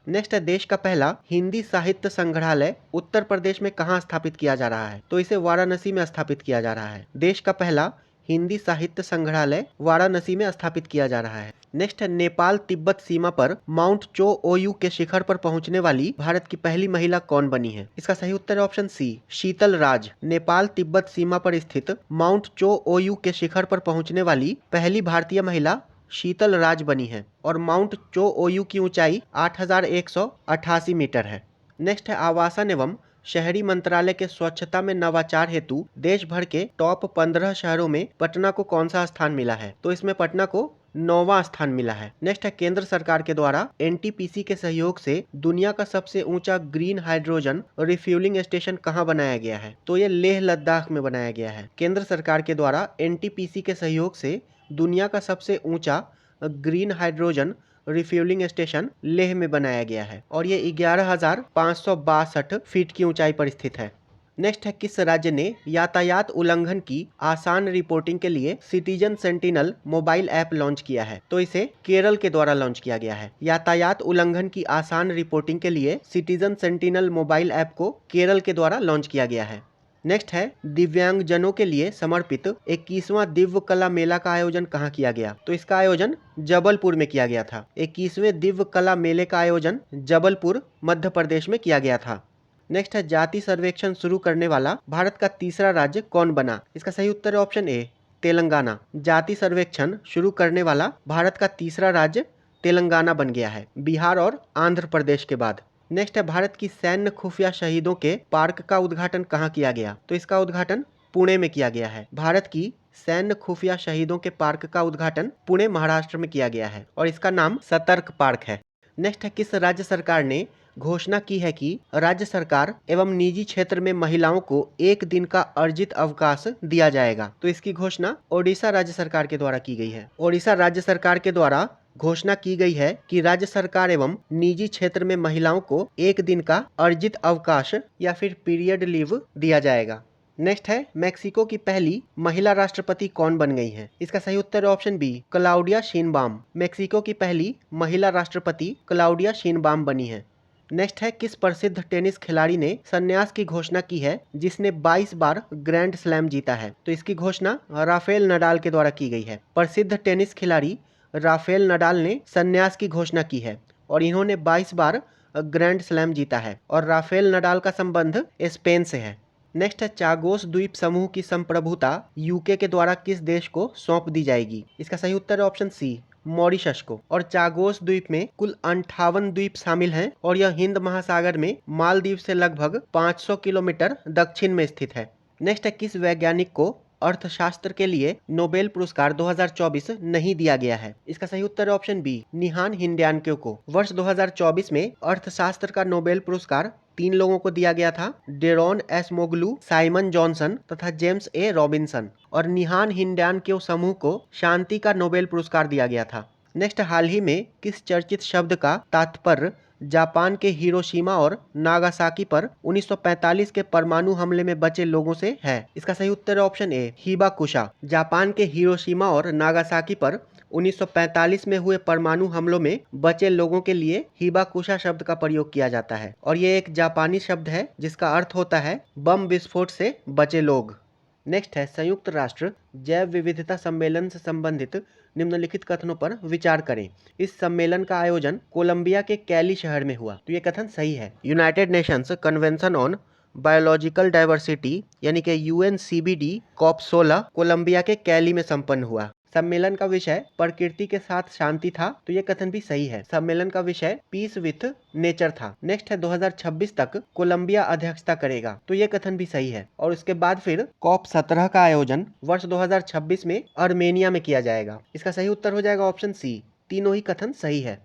नेक्स्ट है, देश का पहला हिंदी साहित्य संग्रहालय उत्तर प्रदेश में कहाँ स्थापित किया जा रहा है? तो इसे वाराणसी में स्थापित किया जा रहा है। देश का पहला हिंदी साहित्य संग्रहालय वाराणसी में स्थापित किया जा रहा है। नेक्स्ट है, नेपाल तिब्बत सीमा पर माउंट चो ओयू के शिखर पर पहुंचने वाली भारत की पहली महिला कौन बनी है? इसका सही उत्तर है ऑप्शन सी, शीतल राज। नेपाल तिब्बत सीमा पर स्थित माउंट चो ओयू के शिखर पर पहुंचने वाली पहली भारतीय महिला शीतल राज बनी है और माउंट चो ओयू की ऊंचाई 8,188 मीटर है। नेक्स्ट है, आवासन एवं शहरी मंत्रालय के स्वच्छता में नवाचार हेतु देश भर के टॉप 15 शहरों में पटना को कौन सा स्थान मिला है? तो इसमें पटना को 9वां स्थान मिला है। नेक्स्ट है, केंद्र सरकार के द्वारा एनटीपीसी के सहयोग से दुनिया का सबसे ऊंचा ग्रीन हाइड्रोजन रिफ्यूलिंग स्टेशन कहां बनाया गया है? तो ये लेह लद्दाख में बनाया गया है। केंद्र सरकार के द्वारा एनटीपीसी के सहयोग से दुनिया का सबसे ऊंचा green hydrogen refuelling station Leh में बनाया गया है और ये 11,562 फीट की ऊंचाई पर स्थित है। नेक्स्ट है, किस राज्य ने यातायात उल्लंघन की आसान रिपोर्टिंग के लिए citizen sentinel mobile app launch किया है? तो इसे केरल के द्वारा लॉन्च किया गया है। यातायात उल्लंघन की आसान रिपोर्टिंग के लिए सिटीजन सेंटिनल मोबाइल ऐप को केरल के द्वारा लॉन्च किया गया है। नेक्स्ट है, दिव्यांगजनों के लिए समर्पित 21वां दिव्य कला मेला का आयोजन कहाँ किया गया? तो इसका आयोजन जबलपुर में किया गया था। 21वें दिव्य कला मेले का आयोजन जबलपुर मध्य प्रदेश में किया गया था। नेक्स्ट है, जाति सर्वेक्षण शुरू करने वाला भारत का तीसरा राज्य कौन बना? इसका सही उत्तर है ऑप्शन ए, तेलंगाना। जाति सर्वेक्षण शुरू करने वाला भारत का तीसरा राज्य तेलंगाना बन गया है, बिहार और आंध्र प्रदेश के बाद। नेक्स्ट है, भारत की सैन्य खुफिया शहीदों के पार्क का उद्घाटन कहाँ किया गया? तो इसका उद्घाटन पुणे में किया गया है। भारत की सैन्य खुफिया शहीदों के पार्क का उद्घाटन पुणे महाराष्ट्र में किया गया है और इसका नाम सतर्क पार्क है। नेक्स्ट है, किस राज्य सरकार ने घोषणा की है कि राज्य सरकार एवं निजी क्षेत्र में महिलाओं को 1 दिन का अर्जित अवकाश दिया जाएगा? तो इसकी घोषणा ओडिशा राज्य सरकार के द्वारा की गई है। ओडिशा राज्य सरकार के द्वारा घोषणा की गई है कि राज्य सरकार एवं निजी क्षेत्र में महिलाओं को 1 दिन का अर्जित अवकाश या फिर पीरियड लीव दिया जाएगा। नेक्स्ट है, मेक्सिको की पहली महिला राष्ट्रपति कौन बन गई है? इसका सही उत्तर है option B, Claudia Sheinbaum. Mexico की पहली महिला राष्ट्रपति क्लाउडिया शीनबाम बनी है। नेक्स्ट है, किस प्रसिद्ध टेनिस खिलाड़ी ने संन्यास की घोषणा की है जिसने 22 बार ग्रैंड स्लैम जीता है? तो इसकी घोषणा राफेल नडाल के द्वारा की गई है। प्रसिद्ध टेनिस खिलाड़ी राफेल नडाल ने संन्यास की घोषणा की है और इन्होंने 22 बार ग्रैंड स्लैम जीता है और राफेल नडाल का संबंध स्पेन से है। नेक्स्ट है, चागोस द्वीप समूह की संप्रभुता यूके के द्वारा किस देश को सौंप दी जाएगी? इसका सही उत्तर है ऑप्शन सी, मॉरिशस को। और चागोस द्वीप में कुल 58 द्वीप शामिल हैं और यह हिंद महासागर में मालदीव से लगभग 500 किलोमीटर दक्षिण में स्थित है। नेक्स्ट है, किस वैज्ञानिक को अर्थशास्त्र के लिए नोबेल पुरस्कार 2024 नहीं दिया गया है? इसका सही उत्तर है ऑप्शन बी, निहान हिंड्यानक्यो को। वर्ष 2024 में अर्थशास्त्र का नोबेल पुरस्कार 3 लोगों को दिया गया था, डेरोन एस मोगलू, साइमन जॉनसन तथा जेम्स ए रॉबिन्सन। और निहान हिंड्यानक्यो समूह को शांति का नोबेल पुरस्कार दिया गया था। नेक्स्ट, हाल ही में किस चर्चित शब्द का तात्पर्य जापान के हिरोशिमा और नागासाकी पर 1945 के परमाणु हमले में बचे लोगों से है? इसका सही उत्तर है ऑप्शन ए, हिबाकुशा। जापान के हिरोशिमा और नागासाकी पर 1945 में हुए परमाणु हमलों में बचे लोगों के लिए हिबाकुशा शब्द का प्रयोग किया जाता है और ये एक जापानी शब्द है जिसका अर्थ होता है बम विस्फोट से बचे लोग। नेक्स्ट है, संयुक्त राष्ट्र जैव विविधता सम्मेलन से संबंधित निम्नलिखित कथनों पर विचार करें। इस सम्मेलन का आयोजन कोलंबिया के कैली शहर में हुआ। तो ये कथन सही है। United Nations convention on biological diversity यानी कि UNCBD COP 16 कोलंबिया के कैली में संपन्न हुआ। सम्मेलन का विषय प्रकृति के साथ शांति था। तो ये कथन भी सही है। सम्मेलन का विषय पीस विथ नेचर था। नेक्स्ट है, 2026 तक कोलंबिया अध्यक्षता करेगा। तो ये कथन भी सही है और उसके बाद फिर COP 17 का आयोजन वर्ष 2026 में आर्मेनिया में किया जाएगा। इसका सही उत्तर हो जाएगा ऑप्शन सी, तीनों ही कथन सही है।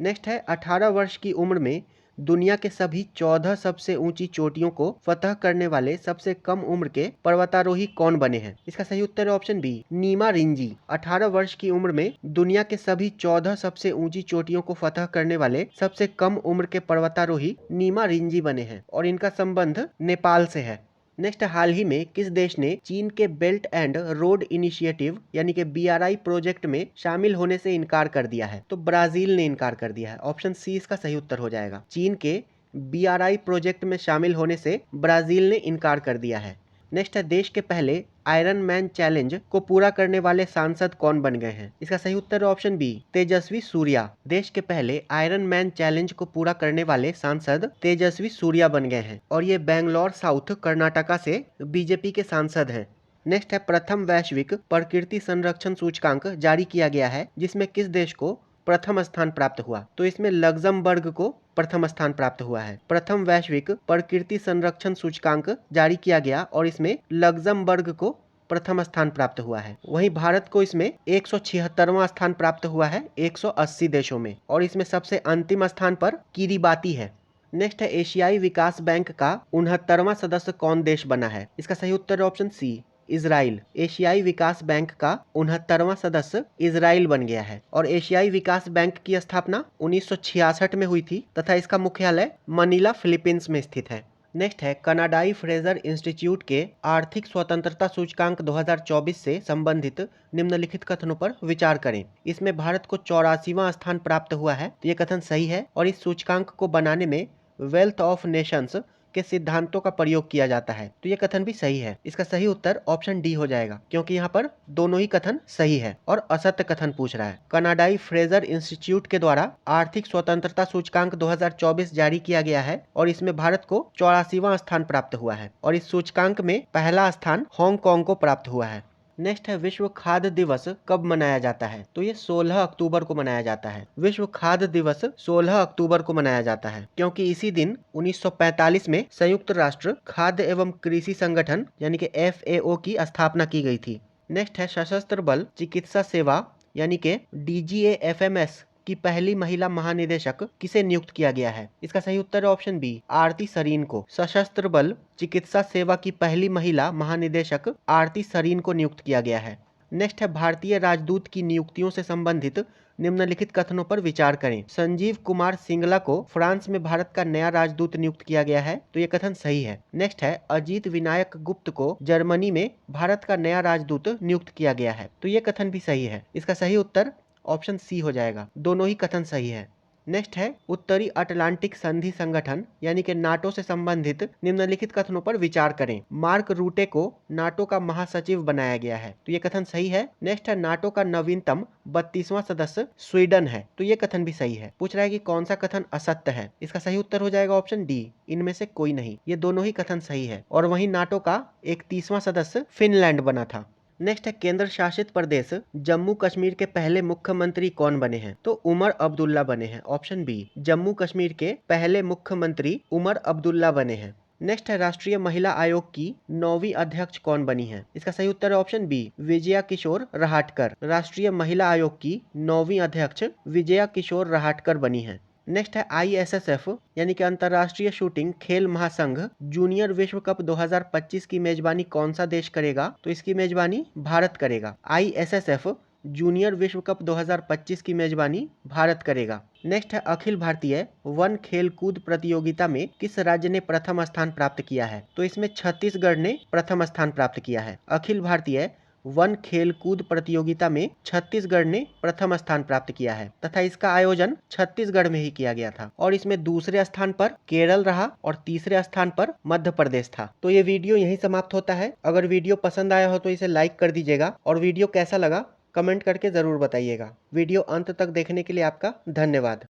नेक्स्ट है, 18 वर्ष की उम्र में दुनिया के सभी 14 सबसे ऊंची चोटियों को फतह करने वाले सबसे कम उम्र के पर्वतारोही कौन बने हैं? इसका सही उत्तर है ऑप्शन बी, नीमा रिंजी। 18 वर्ष की उम्र में दुनिया के सभी 14 सबसे ऊंची चोटियों को फतह करने वाले सबसे कम उम्र के पर्वतारोही नीमा रिंजी बने हैं और इनका संबंध नेपाल से है। नेक्स्ट, हाल ही में किस देश ने चीन के बेल्ट एंड रोड इनिशिएटिव यानी कि BRI प्रोजेक्ट में शामिल होने से इनकार कर दिया है? तो ब्राजील ने इनकार कर दिया है। ऑप्शन सी इसका सही उत्तर हो जाएगा। चीन के BRI प्रोजेक्ट में शामिल होने से ब्राजील ने इनकार कर दिया है। नेक्स्ट है, देश के पहले आयरन मैन चैलेंज को पूरा करने वाले सांसद कौन बन गए हैं? इसका सही उत्तर है ऑप्शन बी, तेजस्वी सूर्या। देश के पहले आयरन मैन चैलेंज को पूरा करने वाले सांसद तेजस्वी सूर्या बन गए हैं और ये बेंगलोर साउथ कर्नाटका से बीजेपी के सांसद हैं। नेक्स्ट है, प्रथम वैश्विक प्रकृति संरक्षण सूचकांक जारी किया गया है जिसमें किस देश को प्रथम स्थान प्राप्त हुआ? तो इसमें लग्जमबर्ग को प्रथम स्थान प्राप्त हुआ है। प्रथम वैश्विक प्रकृति संरक्षण सूचकांक जारी किया गया और इसमें लग्जमबर्ग को प्रथम स्थान प्राप्त हुआ है। वहीं भारत को इसमें 176वां स्थान प्राप्त हुआ है 180 देशों में, और इसमें सबसे अंतिम स्थान पर किरीबाती है। नेक्स्ट है, एशियाई विकास बैंक का 69वां सदस्य कौन देश बना है? इसका सही उत्तर है ऑप्शन सी, इजराइल। एशियाई विकास बैंक का 69वां सदस्य इजराइल बन गया है और एशियाई विकास बैंक की स्थापना 1966 में हुई थी तथा इसका मुख्यालय मनीला, फिलीपींस में स्थित है। नेक्स्ट है, कनाडाई फ्रेजर इंस्टीट्यूट के आर्थिक स्वतंत्रता सूचकांक 2024 से संबंधित निम्नलिखित कथनों पर विचार करें। इसमें भारत को 84वां स्थान प्राप्त हुआ है, तो ये कथन सही है और इस सूचकांक को बनाने में वेल्थ ऑफ नेशंस के सिद्धांतों का प्रयोग किया जाता है, तो ये कथन भी सही है। इसका सही उत्तर ऑप्शन डी हो जाएगा क्योंकि यहाँ पर दोनों ही कथन सही है और असत्य कथन पूछ रहा है। कनाडाई फ्रेजर इंस्टीट्यूट के द्वारा आर्थिक स्वतंत्रता सूचकांक 2024 जारी किया गया है और इसमें भारत को 84वां स्थान प्राप्त हुआ है और इस सूचकांक में पहला स्थान हांगकांग को प्राप्त हुआ है। नेक्स्ट है, विश्व खाद्य दिवस कब मनाया जाता है? तो ये 16 अक्टूबर को मनाया जाता है। विश्व खाद्य दिवस 16 अक्टूबर को मनाया जाता है क्योंकि इसी दिन 1945 में संयुक्त राष्ट्र खाद्य एवं कृषि संगठन यानी कि FAO की स्थापना की गई थी। नेक्स्ट है, सशस्त्र बल चिकित्सा सेवा यानी कि DGA-FMS की पहली महिला महानिदेशक किसे नियुक्त किया गया है? इसका सही उत्तर है ऑप्शन बी, आरती सरीन को। सशस्त्र बल चिकित्सा सेवा की पहली महिला महानिदेशक आरती सरीन को नियुक्त किया गया है। नेक्स्ट है, भारतीय राजदूत की नियुक्तियों से संबंधित निम्नलिखित कथनों पर विचार करें। संजीव कुमार सिंगला को फ्रांस में भारत का नया राजदूत नियुक्त किया गया है, तो ये कथन सही है। नेक्स्ट है, अजीत विनायक गुप्त को जर्मनी में भारत का नया राजदूत नियुक्त किया गया है, तो ये कथन भी सही है। इसका सही उत्तर ऑप्शन सी हो जाएगा, दोनों ही कथन सही है। नेक्स्ट है, उत्तरी अटलांटिक संधि संगठन यानी कि नाटो से संबंधित निम्नलिखित कथनों पर विचार करें। मार्क रूटे को नाटो का महासचिव बनाया गया है, तो ये कथन सही है। नेक्स्ट है, नाटो का नवीनतम 32वां सदस्य स्वीडन है, तो ये कथन भी सही है। पूछ रहा है कि कौन सा कथन असत्य है? इसका सही उत्तर हो जाएगा ऑप्शन डी, इनमें से कोई नहीं। ये दोनों ही कथन सही है और वहीं नाटो का 31वां सदस्य फिनलैंड बना था। नेक्स्ट है, केंद्र शासित प्रदेश जम्मू कश्मीर के पहले मुख्यमंत्री कौन बने हैं? तो उमर अब्दुल्ला बने हैं, ऑप्शन बी। जम्मू कश्मीर के पहले मुख्यमंत्री उमर अब्दुल्ला बने हैं। नेक्स्ट है, राष्ट्रीय महिला आयोग की 9वीं अध्यक्ष कौन बनी है? इसका सही उत्तर है ऑप्शन बी, विजया किशोर रहाटकर। राष्ट्रीय महिला आयोग की 9वीं अध्यक्ष विजया किशोर रहाटकर बनी है। नेक्स्ट है, ISSF यानी कि अंतर्राष्ट्रीय शूटिंग खेल महासंघ जूनियर विश्व कप 2025 की मेजबानी कौन सा देश करेगा? तो इसकी मेजबानी भारत करेगा। ISSF जूनियर विश्व कप 2025 की मेजबानी भारत करेगा। नेक्स्ट है, अखिल भारतीय वन खेल कूद प्रतियोगिता में किस राज्य ने प्रथम स्थान प्राप्त किया है? तो इसमें छत्तीसगढ़ ने प्रथम स्थान प्राप्त किया है। अखिल भारतीय वन खेल कूद प्रतियोगिता में छत्तीसगढ़ ने प्रथम स्थान प्राप्त किया है तथा इसका आयोजन छत्तीसगढ़ में ही किया गया था और इसमें दूसरे स्थान पर केरल रहा और तीसरे स्थान पर मध्य प्रदेश था। तो ये वीडियो यहीं समाप्त होता है। अगर वीडियो पसंद आया हो तो इसे लाइक कर दीजिएगा और वीडियो कैसा लगा कमेंट करके जरूर बताइएगा। वीडियो अंत तक देखने के लिए आपका धन्यवाद।